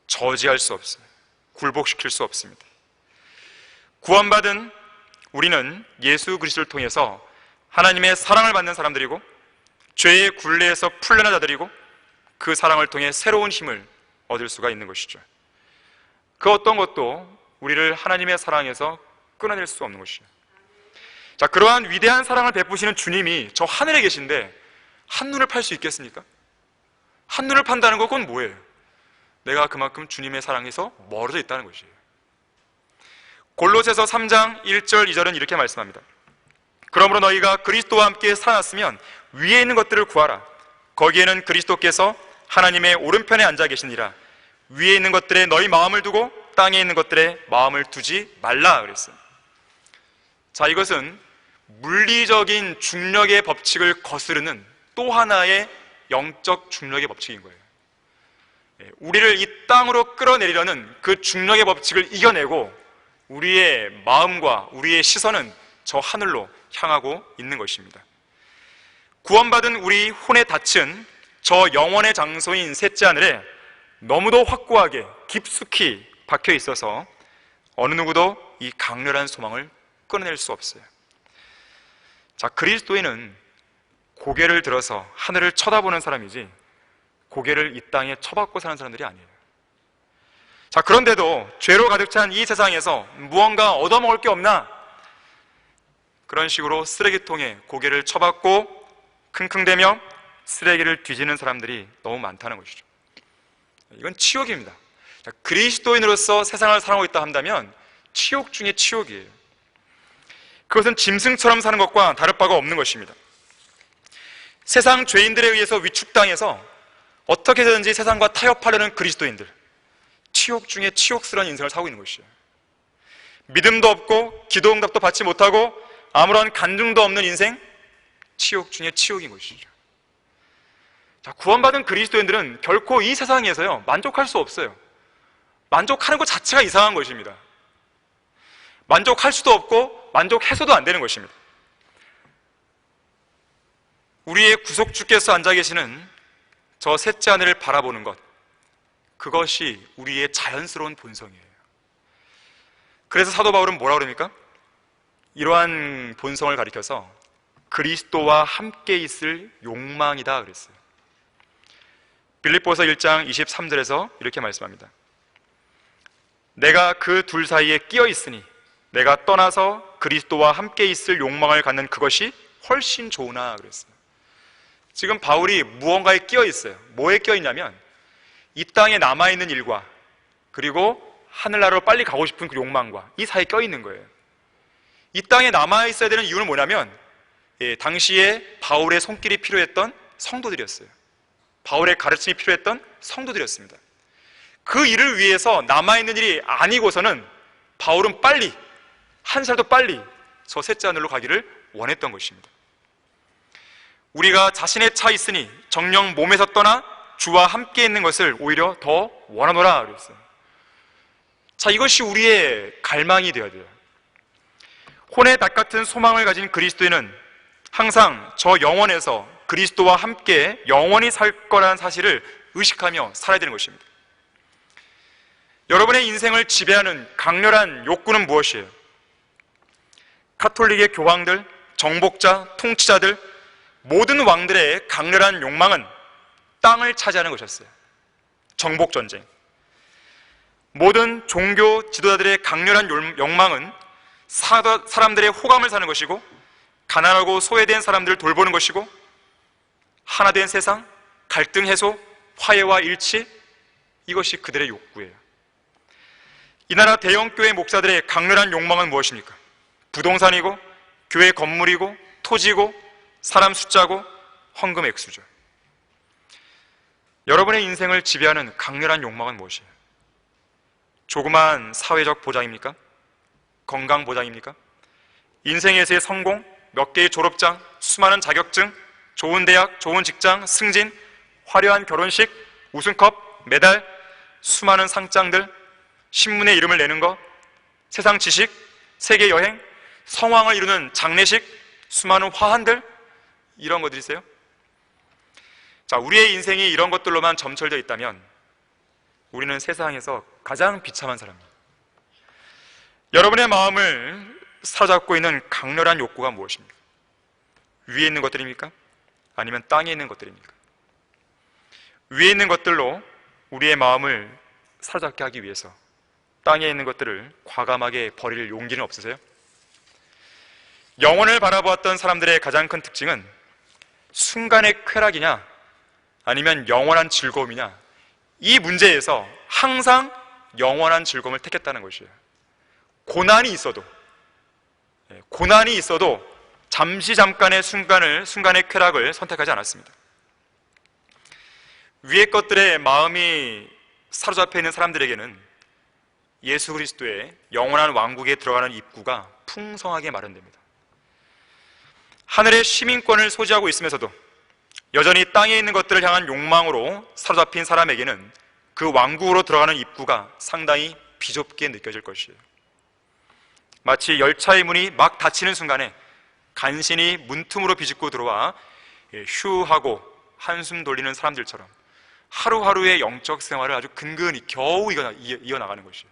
저지할 수 없어요. 굴복시킬 수 없습니다. 구원받은 우리는 예수 그리스도를 통해서 하나님의 사랑을 받는 사람들이고 죄의 굴레에서 풀려난 자들이고 그 사랑을 통해 새로운 힘을 얻을 수가 있는 것이죠. 그 어떤 것도 우리를 하나님의 사랑에서 끊어낼 수 없는 것이죠. 자, 그러한 위대한 사랑을 베푸시는 주님이 저 하늘에 계신데 한눈을 팔 수 있겠습니까? 한눈을 판다는 건 그건 뭐예요? 내가 그만큼 주님의 사랑에서 멀어져 있다는 것이에요. 골로새서 3장 1절 2절은 이렇게 말씀합니다. 그러므로 너희가 그리스도와 함께 살아났으면 위에 있는 것들을 구하라. 거기에는 그리스도께서 하나님의 오른편에 앉아 계시니라. 위에 있는 것들에 너희 마음을 두고 땅에 있는 것들에 마음을 두지 말라 그랬어요. 자, 이것은 물리적인 중력의 법칙을 거스르는 또 하나의 영적 중력의 법칙인 거예요. 우리를 이 땅으로 끌어내리려는 그 중력의 법칙을 이겨내고 우리의 마음과 우리의 시선은 저 하늘로 향하고 있는 것입니다. 구원받은 우리 혼의 닻은 저 영원의 장소인 셋째 하늘에 너무도 확고하게 깊숙이 박혀 있어서 어느 누구도 이 강렬한 소망을 끊어낼 수 없어요. 자, 그리스도인은 고개를 들어서 하늘을 쳐다보는 사람이지 고개를 이 땅에 쳐박고 사는 사람들이 아니에요. 자, 그런데도 죄로 가득 찬 이 세상에서 무언가 얻어먹을 게 없나? 그런 식으로 쓰레기통에 고개를 쳐박고 킁킁대며 쓰레기를 뒤지는 사람들이 너무 많다는 것이죠. 이건 치욕입니다. 자, 그리스도인으로서 세상을 살아가고 있다 한다면 치욕 중에 치욕이에요. 그것은 짐승처럼 사는 것과 다를 바가 없는 것입니다. 세상 죄인들에 의해서 위축당해서 어떻게든지 세상과 타협하려는 그리스도인들, 치욕 중에 치욕스러운 인생을 살고 있는 것이에요. 믿음도 없고 기도 응답도 받지 못하고 아무런 간증도 없는 인생, 치욕 중에 치욕인 것이죠. 자, 구원받은 그리스도인들은 결코 이 세상에서요 만족할 수 없어요. 만족하는 것 자체가 이상한 것입니다. 만족할 수도 없고 만족해서도 안 되는 것입니다. 우리의 구속주께서 앉아 계시는 저 셋째 하늘을 바라보는 것, 그것이 우리의 자연스러운 본성이에요. 그래서 사도 바울은 뭐라 그럽니까? 이러한 본성을 가리켜서 그리스도와 함께 있을 욕망이다 그랬어요. 빌립보서 1장 23절에서 이렇게 말씀합니다. 내가 그 둘 사이에 끼어 있으니 내가 떠나서 그리스도와 함께 있을 욕망을 갖는 그것이 훨씬 좋으나 그랬어요. 지금 바울이 무언가에 끼어 있어요. 뭐에 끼어 있냐면 이 땅에 남아있는 일과 그리고 하늘나라로 빨리 가고 싶은 그 욕망과 이 사이에 껴 있는 거예요. 이 땅에 남아있어야 되는 이유는 뭐냐면 당시에 바울의 손길이 필요했던 성도들이었어요. 바울의 가르침이 필요했던 성도들이었습니다. 그 일을 위해서 남아있는 일이 아니고서는 바울은 빨리, 한 살도 빨리 저 셋째 하늘로 가기를 원했던 것입니다. 우리가 자신의 차 있으니 정녕 몸에서 떠나 주와 함께 있는 것을 오히려 더 원하노라 그랬어요. 자, 이것이 우리의 갈망이 되어야 돼요. 혼의 닭 같은 소망을 가진 그리스도인은 항상 저 영원에서 그리스도와 함께 영원히 살 거라는 사실을 의식하며 살아야 되는 것입니다. 여러분의 인생을 지배하는 강렬한 욕구는 무엇이에요? 카톨릭의 교황들, 정복자, 통치자들, 모든 왕들의 강렬한 욕망은 땅을 차지하는 것이었어요. 정복전쟁. 모든 종교 지도자들의 강렬한 욕망은 사람들의 호감을 사는 것이고 가난하고 소외된 사람들을 돌보는 것이고 하나된 세상, 갈등 해소, 화해와 일치, 이것이 그들의 욕구예요. 이 나라 대형교회 목사들의 강렬한 욕망은 무엇입니까? 부동산이고 교회 건물이고 토지고 사람 숫자고 헌금 액수죠. 여러분의 인생을 지배하는 강렬한 욕망은 무엇이에요? 조그만 사회적 보장입니까? 건강 보장입니까? 인생에서의 성공, 몇 개의 졸업장, 수많은 자격증, 좋은 대학, 좋은 직장, 승진, 화려한 결혼식, 우승컵, 메달, 수많은 상장들, 신문에 이름을 내는 것, 세상 지식, 세계 여행, 성황을 이루는 장례식, 수많은 화환들, 이런 것들이세요? 자, 우리의 인생이 이런 것들로만 점철되어 있다면 우리는 세상에서 가장 비참한 사람입니다. 여러분의 마음을 사로잡고 있는 강렬한 욕구가 무엇입니까? 위에 있는 것들입니까? 아니면 땅에 있는 것들입니까? 위에 있는 것들로 우리의 마음을 사로잡게 하기 위해서 땅에 있는 것들을 과감하게 버릴 용기는 없으세요? 영혼을 바라보았던 사람들의 가장 큰 특징은 순간의 쾌락이냐 아니면 영원한 즐거움이냐, 이 문제에서 항상 영원한 즐거움을 택했다는 것이에요. 고난이 있어도 잠깐의 순간의 쾌락을 선택하지 않았습니다. 위의 것들에 마음이 사로잡혀 있는 사람들에게는 예수 그리스도의 영원한 왕국에 들어가는 입구가 풍성하게 마련됩니다. 하늘의 시민권을 소지하고 있으면서도 여전히 땅에 있는 것들을 향한 욕망으로 사로잡힌 사람에게는 그 왕국으로 들어가는 입구가 상당히 비좁게 느껴질 것이에요. 마치 열차의 문이 막 닫히는 순간에 간신히 문틈으로 비집고 들어와 휴 하고 한숨 돌리는 사람들처럼 하루하루의 영적 생활을 아주 근근히 겨우 이어나가는 것이에요.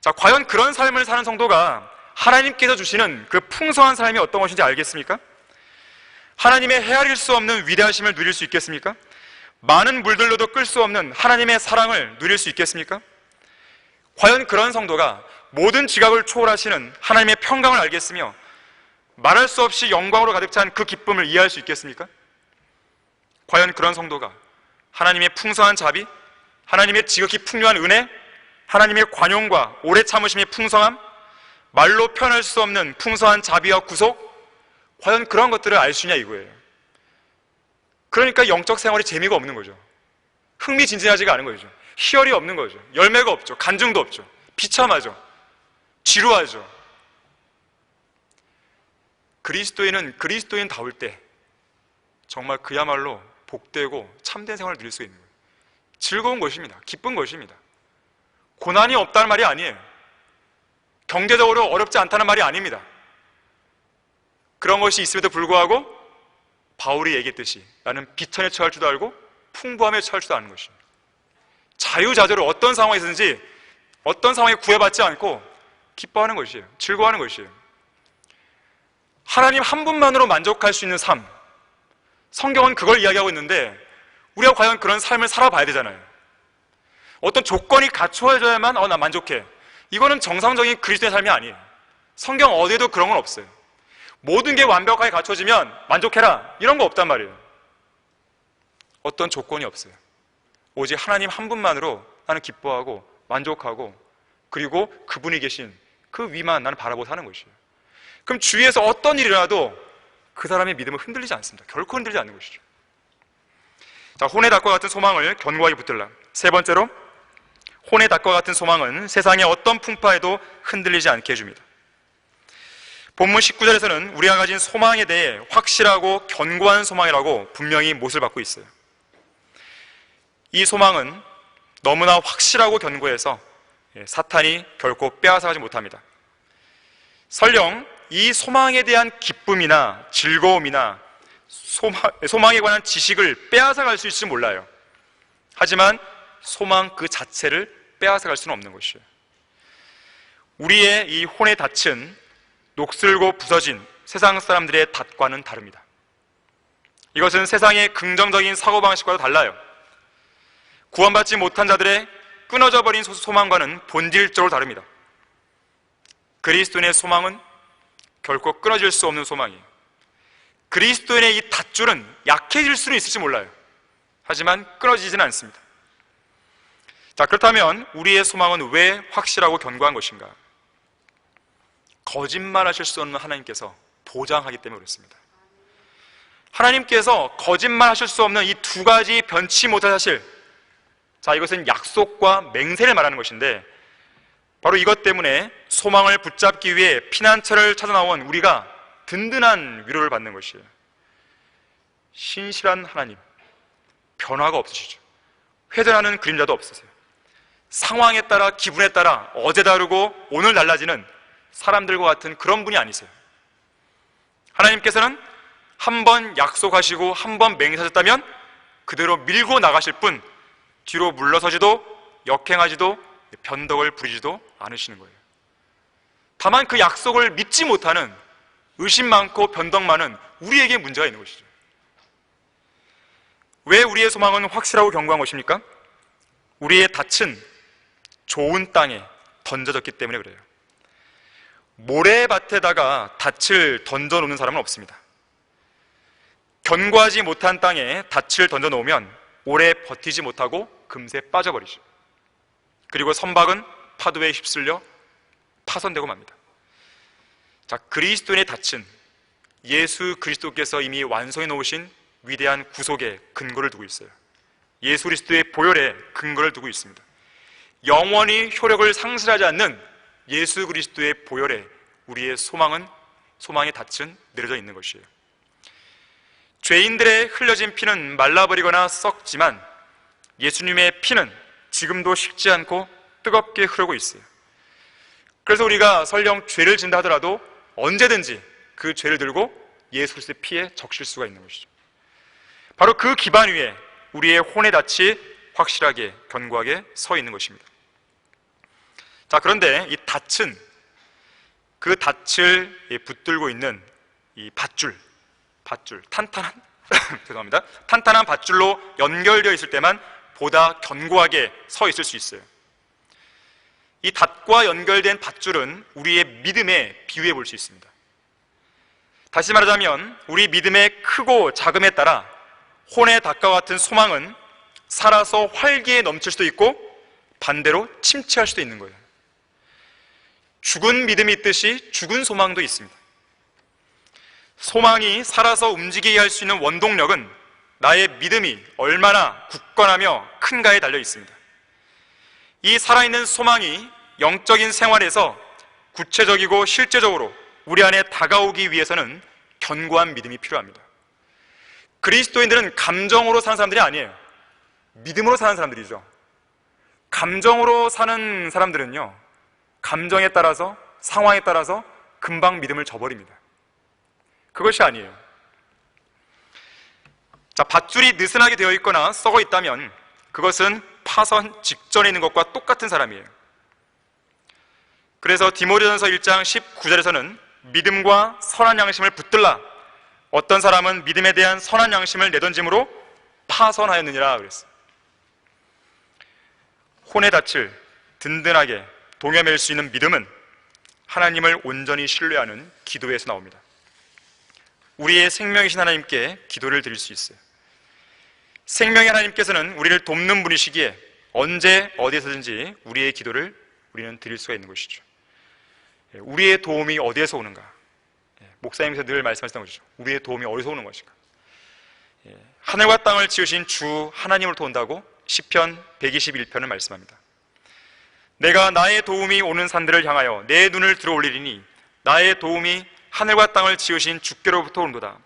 자, 과연 그런 삶을 사는 성도가 하나님께서 주시는 그 풍성한 삶이 어떤 것인지 알겠습니까? 하나님의 헤아릴 수 없는 위대하심을 누릴 수 있겠습니까? 많은 물들로도 끌 수 없는 하나님의 사랑을 누릴 수 있겠습니까? 과연 그런 성도가 모든 지각을 초월하시는 하나님의 평강을 알겠으며 말할 수 없이 영광으로 가득 찬 그 기쁨을 이해할 수 있겠습니까? 과연 그런 성도가 하나님의 풍성한 자비, 하나님의 지극히 풍요한 은혜, 하나님의 관용과 오래 참으심의 풍성함, 말로 표현할 수 없는 풍성한 자비와 구속, 과연 그런 것들을 알 수 있냐 이거예요. 그러니까 영적 생활이 재미가 없는 거죠. 흥미진진하지가 않은 거죠. 희열이 없는 거죠. 열매가 없죠. 간증도 없죠. 비참하죠. 지루하죠. 그리스도인은 그리스도인다울 때 정말 그야말로 복되고 참된 생활을 누릴 수 있는 거예요. 즐거운 것입니다. 기쁜 것입니다. 고난이 없다는 말이 아니에요. 경제적으로 어렵지 않다는 말이 아닙니다. 그런 것이 있음에도 불구하고 바울이 얘기했듯이 나는 비천에 처할 줄도 알고 풍부함에 처할 줄도 아는 것입니다. 자유자재로 어떤 상황에서든지 어떤 상황에 구애받지 않고 기뻐하는 것이에요. 즐거워하는 것이에요. 하나님 한 분만으로 만족할 수 있는 삶, 성경은 그걸 이야기하고 있는데 우리가 과연 그런 삶을 살아봐야 되잖아요. 어떤 조건이 갖춰져야만 나 만족해, 이거는 정상적인 그리스도의 삶이 아니에요. 성경 어디에도 그런 건 없어요. 모든 게 완벽하게 갖춰지면 만족해라, 이런 거 없단 말이에요. 어떤 조건이 없어요. 오직 하나님 한 분만으로 나는 기뻐하고 만족하고, 그리고 그분이 계신 그 위만 나는 바라보고 사는 것이에요. 그럼 주위에서 어떤 일이 일어나도 그 사람의 믿음은 흔들리지 않습니다. 결코 흔들리지 않는 것이죠. 자, 혼의 닭과 같은 소망을 견고하게 붙들라. 세 번째로, 혼의 닭과 같은 소망은 세상의 어떤 풍파에도 흔들리지 않게 해줍니다. 본문 19절에서는 우리가 가진 소망에 대해 확실하고 견고한 소망이라고 분명히 못을 받고 있어요. 이 소망은 너무나 확실하고 견고해서 사탄이 결코 빼앗아가지 못합니다. 설령 이 소망에 대한 기쁨이나 즐거움이나 소망에 관한 지식을 빼앗아갈 수 있을지 몰라요. 하지만 소망 그 자체를 빼앗아갈 수는 없는 것이에요. 우리의 이 혼의 닻은 녹슬고 부서진 세상 사람들의 닻과는 다릅니다. 이것은 세상의 긍정적인 사고방식과도 달라요. 구원받지 못한 자들의 끊어져 버린 소망과는 본질적으로 다릅니다. 그리스도인의 소망은 결코 끊어질 수 없는 소망이에요. 그리스도인의 이 닷줄은 약해질 수는 있을지 몰라요. 하지만 끊어지지는 않습니다. 자, 그렇다면 우리의 소망은 왜 확실하고 견고한 것인가? 거짓말하실 수 없는 하나님께서 보장하기 때문에 그렇습니다. 하나님께서 거짓말하실 수 없는 이 두 가지 변치 못할 사실, 자, 이것은 약속과 맹세를 말하는 것인데, 바로 이것 때문에 소망을 붙잡기 위해 피난처를 찾아 나온 우리가 든든한 위로를 받는 것이에요. 신실한 하나님, 변화가 없으시죠. 회전하는 그림자도 없으세요. 상황에 따라, 기분에 따라 어제 다르고 오늘 달라지는 사람들과 같은 그런 분이 아니세요. 하나님께서는 한 번 약속하시고 한 번 맹세하셨다면 그대로 밀고 나가실 뿐, 뒤로 물러서지도 역행하지도 변덕을 부리지도 않으시는 거예요. 다만 그 약속을 믿지 못하는 의심 많고 변덕 많은 우리에게 문제가 있는 것이죠. 왜 우리의 소망은 확실하고 견고한 것입니까? 우리의 닻은 좋은 땅에 던져졌기 때문에 그래요. 모래밭에다가 닻을 던져놓는 사람은 없습니다. 견고하지 못한 땅에 닻을 던져놓으면 오래 버티지 못하고 금세 빠져버리죠. 그리고 선박은 파도에 휩쓸려 파손되고 맙니다. 자, 그리스도인의 닻은 예수 그리스도께서 이미 완성해 놓으신 위대한 구속의 근거를 두고 있어요. 예수 그리스도의 보혈에 근거를 두고 있습니다. 영원히 효력을 상실하지 않는 예수 그리스도의 보혈에 우리의 소망의 닻은 내려져 있는 것이에요. 죄인들의 흘려진 피는 말라버리거나 썩지만 예수님의 피는 지금도 식지 않고 뜨겁게 흐르고 있어요. 그래서 우리가 설령 죄를 진다 하더라도 언제든지 그 죄를 들고 예수 그리스도의 피에 적실 수가 있는 것이죠. 바로 그 기반 위에 우리의 혼의 닻이 확실하게 견고하게 서 있는 것입니다. 자, 그런데 이 닻은 그 닻을 붙들고 있는 이 밧줄 탄탄한 죄송합니다. 탄탄한 밧줄로 연결되어 있을 때만 보다 견고하게 서 있을 수 있어요. 이 닷과 연결된 밧줄은 우리의 믿음에 비유해 볼 수 있습니다. 다시 말하자면 우리 믿음의 크고 작음에 따라 혼의 닷과 같은 소망은 살아서 활기에 넘칠 수도 있고 반대로 침체할 수도 있는 거예요. 죽은 믿음이 있듯이 죽은 소망도 있습니다. 소망이 살아서 움직이게 할 수 있는 원동력은 나의 믿음이 얼마나 굳건하며 큰가에 달려 있습니다. 이 살아있는 소망이 영적인 생활에서 구체적이고 실제적으로 우리 안에 다가오기 위해서는 견고한 믿음이 필요합니다. 그리스도인들은 감정으로 사는 사람들이 아니에요. 믿음으로 사는 사람들이죠. 감정으로 사는 사람들은요, 감정에 따라서, 상황에 따라서 금방 믿음을 저버립니다. 그것이 아니에요. 자, 밧줄이 느슨하게 되어 있거나 썩어 있다면 그것은 파선 직전에 있는 것과 똑같은 사람이에요. 그래서 디모데전서 1장 19절에서는 믿음과 선한 양심을 붙들라. 어떤 사람은 믿음에 대한 선한 양심을 내던짐으로 파선하였느니라 그랬어요. 혼의 닻을 든든하게 동여맬 수 있는 믿음은 하나님을 온전히 신뢰하는 기도에서 나옵니다. 우리의 생명이신 하나님께 기도를 드릴 수 있어요. 생명의 하나님께서는 우리를 돕는 분이시기에 언제 어디에서든지 우리의 기도를 우리는 드릴 수가 있는 것이죠. 우리의 도움이 어디에서 오는가? 목사님께서 늘 말씀하시던 것이죠. 우리의 도움이 어디서 오는 것인가? 하늘과 땅을 지으신 주 하나님으로부터 온다고 시편 121편을 말씀합니다. 내가 나의 도움이 오는 산들을 향하여 내 눈을 들어 올리리니 나의 도움이 하늘과 땅을 지으신 주께로부터 온도다.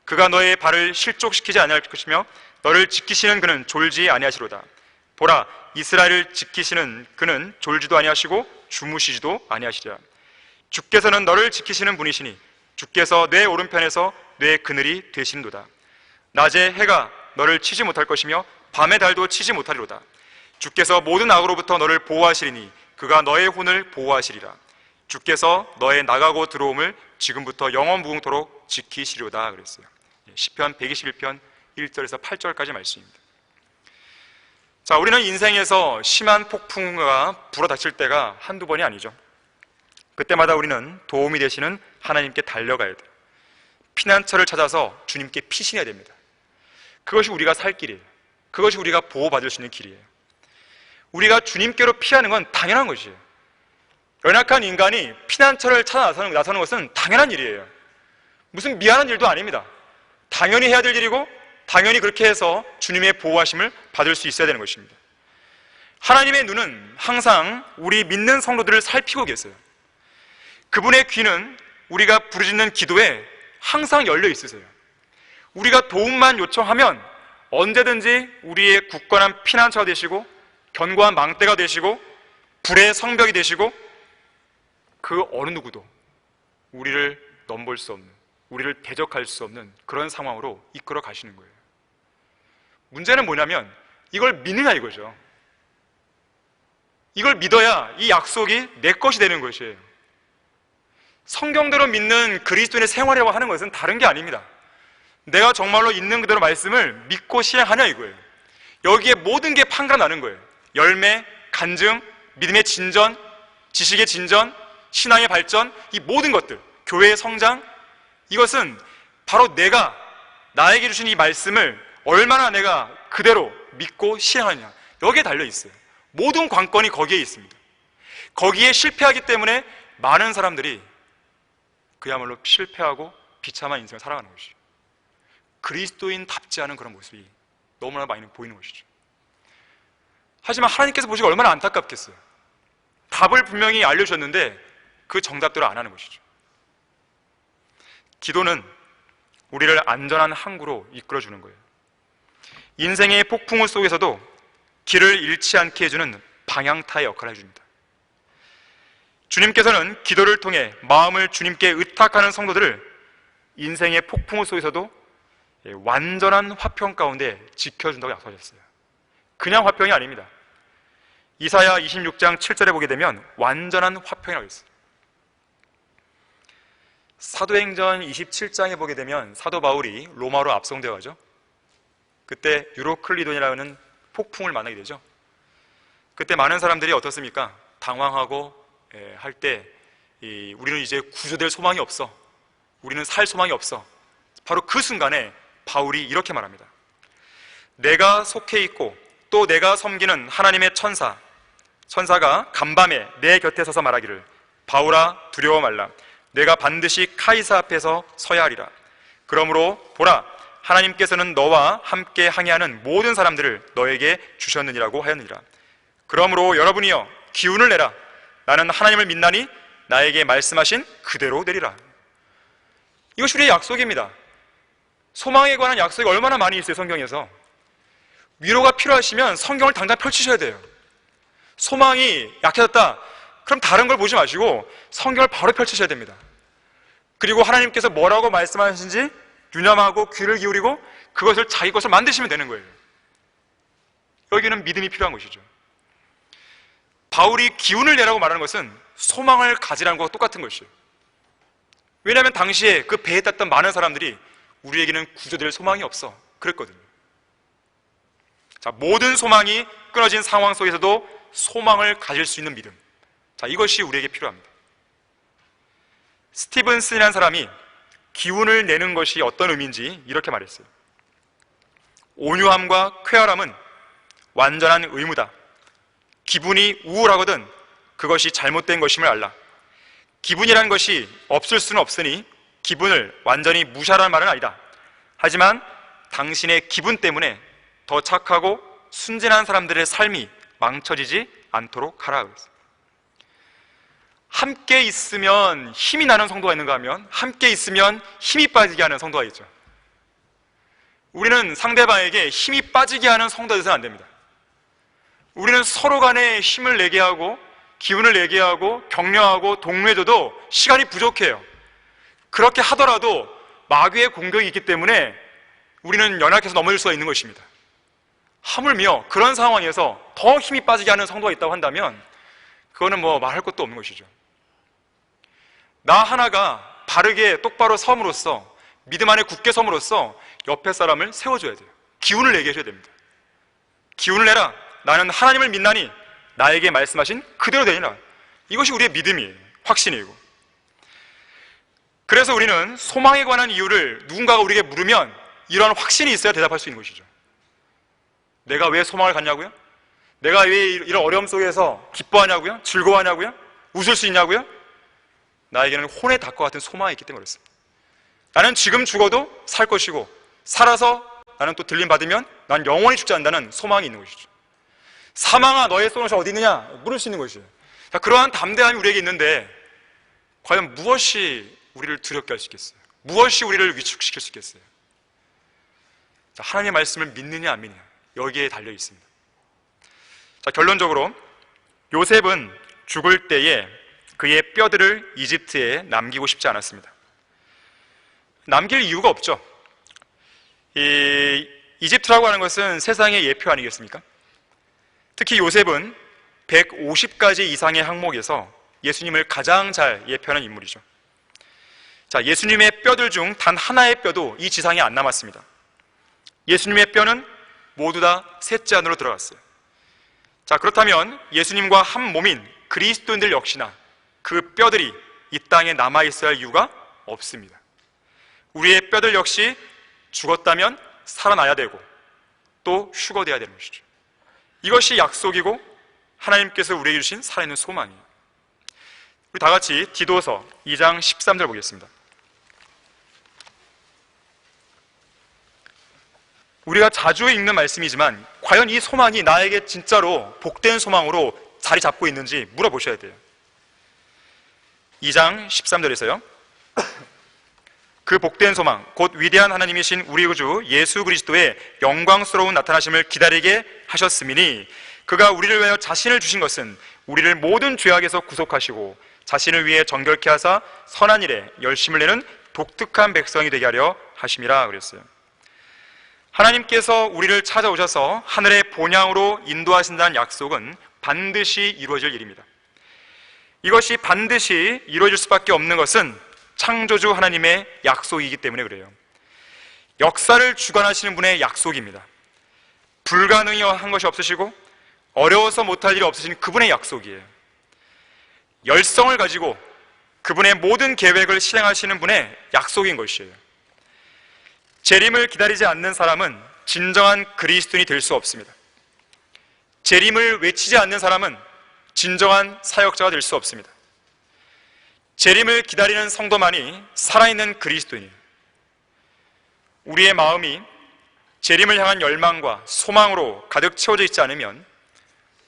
그가 너의 발을 실족시키지 아니할 것이며 너를 지키시는 그는 졸지 아니하시로다. 보라, 이스라엘을 지키시는 그는 졸지도 아니하시고 주무시지도 아니하시리라. 주께서는 너를 지키시는 분이시니 주께서 내 오른편에서 내 그늘이 되시는도다. 낮에 해가 너를 치지 못할 것이며 밤의 달도 치지 못하리로다. 주께서 모든 악으로부터 너를 보호하시리니 그가 너의 혼을 보호하시리라. 주께서 너의 나가고 들어옴을 지금부터 영원무궁토록 지키시리로다 그랬어요. 시편 121편 1절에서 8절까지 말씀입니다. 자, 우리는 인생에서 심한 폭풍우가 불어닥칠 때가 한두 번이 아니죠. 그때마다 우리는 도움이 되시는 하나님께 달려가야 돼요. 피난처를 찾아서 주님께 피신해야 됩니다. 그것이 우리가 살 길이에요. 그것이 우리가 보호받을 수 있는 길이에요. 우리가 주님께로 피하는 건 당연한 것이에요. 연약한 인간이 피난처를 찾아 나서는 것은 당연한 일이에요. 무슨 미안한 일도 아닙니다. 당연히 해야 될 일이고 당연히 그렇게 해서 주님의 보호하심을 받을 수 있어야 되는 것입니다. 하나님의 눈은 항상 우리 믿는 성도들을 살피고 계세요. 그분의 귀는 우리가 부르짖는 기도에 항상 열려 있으세요. 우리가 도움만 요청하면 언제든지 우리의 굳건한 피난처가 되시고 견고한 망대가 되시고 불의 성벽이 되시고 그 어느 누구도 우리를 넘볼 수 없는, 우리를 대적할 수 없는 그런 상황으로 이끌어 가시는 거예요. 문제는 뭐냐면 이걸 믿느냐 이거죠. 이걸 믿어야 이 약속이 내 것이 되는 것이에요. 성경대로 믿는 그리스도인의 생활이라고 하는 것은 다른 게 아닙니다. 내가 정말로 있는 그대로 말씀을 믿고 실행하냐 이거예요. 여기에 모든 게 판가나는 거예요. 열매, 간증, 믿음의 진전, 지식의 진전, 신앙의 발전, 이 모든 것들, 교회의 성장, 이것은 바로 내가 나에게 주신 이 말씀을 얼마나 내가 그대로 믿고 실행하느냐, 여기에 달려 있어요. 모든 관건이 거기에 있습니다. 거기에 실패하기 때문에 많은 사람들이 그야말로 실패하고 비참한 인생을 살아가는 것이죠. 그리스도인답지 않은 그런 모습이 너무나 많이 보이는 것이죠. 하지만 하나님께서 보시기 얼마나 안타깝겠어요. 답을 분명히 알려주셨는데 그 정답대로 안 하는 것이죠. 기도는 우리를 안전한 항구로 이끌어주는 거예요. 인생의 폭풍우 속에서도 길을 잃지 않게 해주는 방향타의 역할을 해줍니다. 주님께서는 기도를 통해 마음을 주님께 의탁하는 성도들을 인생의 폭풍우 속에서도 완전한 화평 가운데 지켜준다고 약속하셨어요. 그냥 화평이 아닙니다. 이사야 26장 7절에 보게 되면 완전한 화평이라고 했어요. 사도행전 27장에 보게 되면 사도 바울이 로마로 압송되어 가죠. 그때 유로클리돈이라는 폭풍을 만나게 되죠. 그때 많은 사람들이 어떻습니까? 당황하고 할 때 우리는 이제 구조될 소망이 없어, 우리는 살 소망이 없어. 바로 그 순간에 바울이 이렇게 말합니다. 내가 속해 있고 또 내가 섬기는 하나님의 천사가 간밤에 내 곁에 서서 말하기를 바울아 두려워 말라, 내가 반드시 카이사 앞에서 서야 하리라. 그러므로 보라, 하나님께서는 너와 함께 항해하는 모든 사람들을 너에게 주셨느니라고 하였느니라. 그러므로 여러분이여 기운을 내라. 나는 하나님을 믿나니 나에게 말씀하신 그대로 되리라. 이것이 우리의 약속입니다. 소망에 관한 약속이 얼마나 많이 있어요. 성경에서 위로가 필요하시면 성경을 당장 펼치셔야 돼요. 소망이 약해졌다, 그럼 다른 걸 보지 마시고 성경을 바로 펼치셔야 됩니다. 그리고 하나님께서 뭐라고 말씀하시는지 유념하고 귀를 기울이고 그것을 자기 것을 만드시면 되는 거예요. 여기는 믿음이 필요한 것이죠. 바울이 기운을 내라고 말하는 것은 소망을 가지라는 것과 똑같은 것이에요. 왜냐하면 당시에 그 배에 탔던 많은 사람들이 우리에게는 구조될 소망이 없어 그랬거든요. 자, 모든 소망이 끊어진 상황 속에서도 소망을 가질 수 있는 믿음, 자, 이것이 우리에게 필요합니다. 스티븐슨이라는 사람이 기운을 내는 것이 어떤 의미인지 이렇게 말했어요. 온유함과 쾌활함은 완전한 의무다. 기분이 우울하거든 그것이 잘못된 것임을 알라. 기분이라는 것이 없을 수는 없으니 기분을 완전히 무시하라는 말은 아니다. 하지만 당신의 기분 때문에 더 착하고 순진한 사람들의 삶이 망쳐지지 않도록 하라 그랬어요. 함께 있으면 힘이 나는 성도가 있는가 하면 함께 있으면 힘이 빠지게 하는 성도가 있죠. 우리는 상대방에게 힘이 빠지게 하는 성도가 되어서는 안 됩니다. 우리는 서로 간에 힘을 내게 하고 기운을 내게 하고 격려하고 독려해줘도 시간이 부족해요. 그렇게 하더라도 마귀의 공격이 있기 때문에 우리는 연약해서 넘어질 수가 있는 것입니다. 하물며 그런 상황에서 더 힘이 빠지게 하는 성도가 있다고 한다면 그거는 뭐 말할 것도 없는 것이죠. 나 하나가 바르게 똑바로 섬으로써, 믿음 안에 굳게 섬으로써 옆에 사람을 세워줘야 돼요. 기운을 내게 해줘야 됩니다. 기운을 내라. 나는 하나님을 믿나니 나에게 말씀하신 그대로 되니라. 이것이 우리의 믿음이에요. 확신이고. 그래서 우리는 소망에 관한 이유를 누군가가 우리에게 물으면 이러한 확신이 있어야 대답할 수 있는 것이죠. 내가 왜 소망을 갖냐고요? 내가 왜 이런 어려움 속에서 기뻐하냐고요? 즐거워하냐고요? 웃을 수 있냐고요? 나에게는 혼의 닭과 같은 소망이 있기 때문에 그렇습니다. 나는 지금 죽어도 살 것이고 살아서 나는 또 들림 받으면 난 영원히 죽지 않는다는 소망이 있는 것이죠. 사망아 너의 쏘는 것이 어디 있느냐? 물을 수 있는 것이에요. 자, 그러한 담대함이 우리에게 있는데 과연 무엇이 우리를 두렵게 할 수 있겠어요? 무엇이 우리를 위축시킬 수 있겠어요? 자, 하나님의 말씀을 믿느냐 안 믿느냐, 여기에 달려 있습니다. 자, 결론적으로 요셉은 죽을 때에 그의 뼈들을 이집트에 남기고 싶지 않았습니다. 남길 이유가 없죠. 이집트라고 하는 것은 세상의 예표 아니겠습니까? 특히 요셉은 150가지 이상의 항목에서 예수님을 가장 잘 예표하는 인물이죠. 자, 예수님의 뼈들 중 단 하나의 뼈도 이 지상에 안 남았습니다. 예수님의 뼈는 모두 다 셋째 안으로 들어갔어요. 자, 그렇다면 예수님과 한 몸인 그리스도인들 역시나 그 뼈들이 이 땅에 남아있어야 할 이유가 없습니다. 우리의 뼈들 역시 죽었다면 살아나야 되고 또 휴거돼야 되는 것이죠. 이것이 약속이고 하나님께서 우리에게 주신 살아있는 소망이에요. 우리 다 같이 디도서 2장 13절 보겠습니다. 우리가 자주 읽는 말씀이지만 과연 이 소망이 나에게 진짜로 복된 소망으로 자리 잡고 있는지 물어보셔야 돼요. 2장 13절에서요. 그 복된 소망, 곧 위대한 하나님이신 우리 구주 예수 그리스도의 영광스러운 나타나심을 기다리게 하셨음이니 그가 우리를 위하여 자신을 주신 것은 우리를 모든 죄악에서 구속하시고 자신을 위해 정결케 하사 선한 일에 열심을 내는 독특한 백성이 되게 하려 하심이라 그랬어요. 하나님께서 우리를 찾아오셔서 하늘의 본향으로 인도하신다는 약속은 반드시 이루어질 일입니다. 이것이 반드시 이루어질 수밖에 없는 것은 창조주 하나님의 약속이기 때문에 그래요. 역사를 주관하시는 분의 약속입니다. 불가능한 것이 없으시고 어려워서 못할 일이 없으신 그분의 약속이에요. 열성을 가지고 그분의 모든 계획을 실행하시는 분의 약속인 것이에요. 재림을 기다리지 않는 사람은 진정한 그리스도인이 될 수 없습니다. 재림을 외치지 않는 사람은 진정한 사역자가 될 수 없습니다. 재림을 기다리는 성도만이 살아있는 그리스도인이에요. 우리의 마음이 재림을 향한 열망과 소망으로 가득 채워져 있지 않으면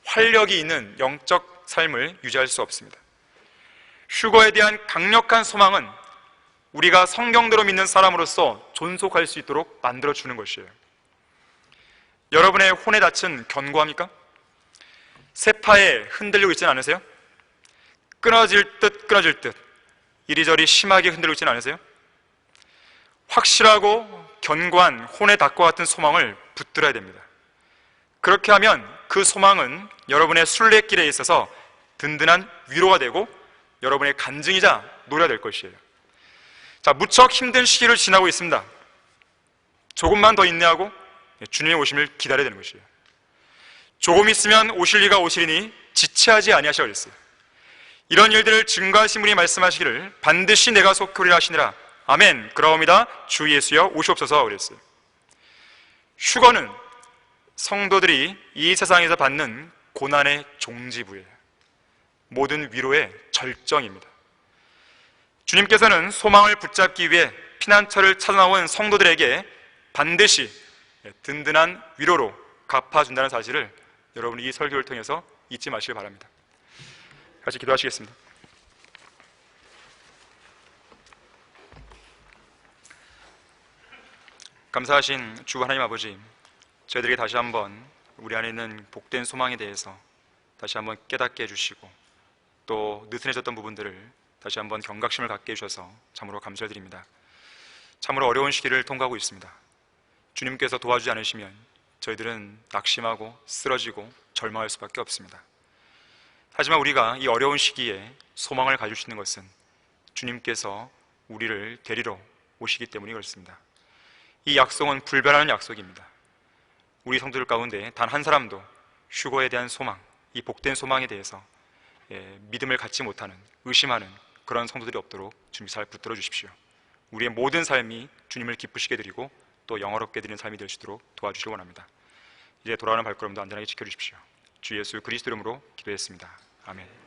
활력이 있는 영적 삶을 유지할 수 없습니다. 휴거에 대한 강력한 소망은 우리가 성경대로 믿는 사람으로서 존속할 수 있도록 만들어주는 것이에요. 여러분의 혼의 닻은 견고합니까? 세파에 흔들리고 있지는 않으세요? 끊어질 듯 이리저리 심하게 흔들리고 있지는 않으세요? 확실하고 견고한 혼의 닭과 같은 소망을 붙들어야 됩니다. 그렇게 하면 그 소망은 여러분의 순례길에 있어서 든든한 위로가 되고 여러분의 간증이자 노래가 될 것이에요. 자, 무척 힘든 시기를 지나고 있습니다. 조금만 더 인내하고 주님의 오심을 기다려야 되는 것이에요. 조금 있으면 오실 이가 오시리니 지체하지 아니하시라 그랬어요. 이런 일들을 증거하신 분이 말씀하시기를 반드시 내가 속히 오리라 하시니라. 아멘. 그러옵니다. 주 예수여 오시옵소서 그랬어요. 휴거는 성도들이 이 세상에서 받는 고난의 종지부예요. 모든 위로의 절정입니다. 주님께서는 소망을 붙잡기 위해 피난처를 찾아나온 성도들에게 반드시 든든한 위로로 갚아준다는 사실을 여러분이 이 설교를 통해서 잊지 마시길 바랍니다. 같이 기도하시겠습니다. 감사하신 주 하나님 아버지, 저희들에게 다시 한번 우리 안에 있는 복된 소망에 대해서 다시 한번 깨닫게 해주시고 또 느슨해졌던 부분들을 다시 한번 경각심을 갖게 해주셔서 참으로 감사드립니다. 참으로 어려운 시기를 통과하고 있습니다. 주님께서 도와주지 않으시면 저희들은 낙심하고 쓰러지고 절망할 수밖에 없습니다. 하지만 우리가 이 어려운 시기에 소망을 가질 수 있는 것은 주님께서 우리를 데리러 오시기 때문이 그렇습니다. 이 약속은 불변하는 약속입니다. 우리 성도들 가운데 단 한 사람도 휴거에 대한 소망, 이 복된 소망에 대해서 믿음을 갖지 못하는, 의심하는 그런 성도들이 없도록 주님 잘 붙들어 주십시오. 우리의 모든 삶이 주님을 기쁘시게 드리고 또 영화롭게 드리는 삶이 될 수 있도록 도와주시기 원합니다. 이제 돌아오는 발걸음도 안전하게 지켜주십시오. 주 예수 그리스도 이름으로 기도했습니다. 아멘.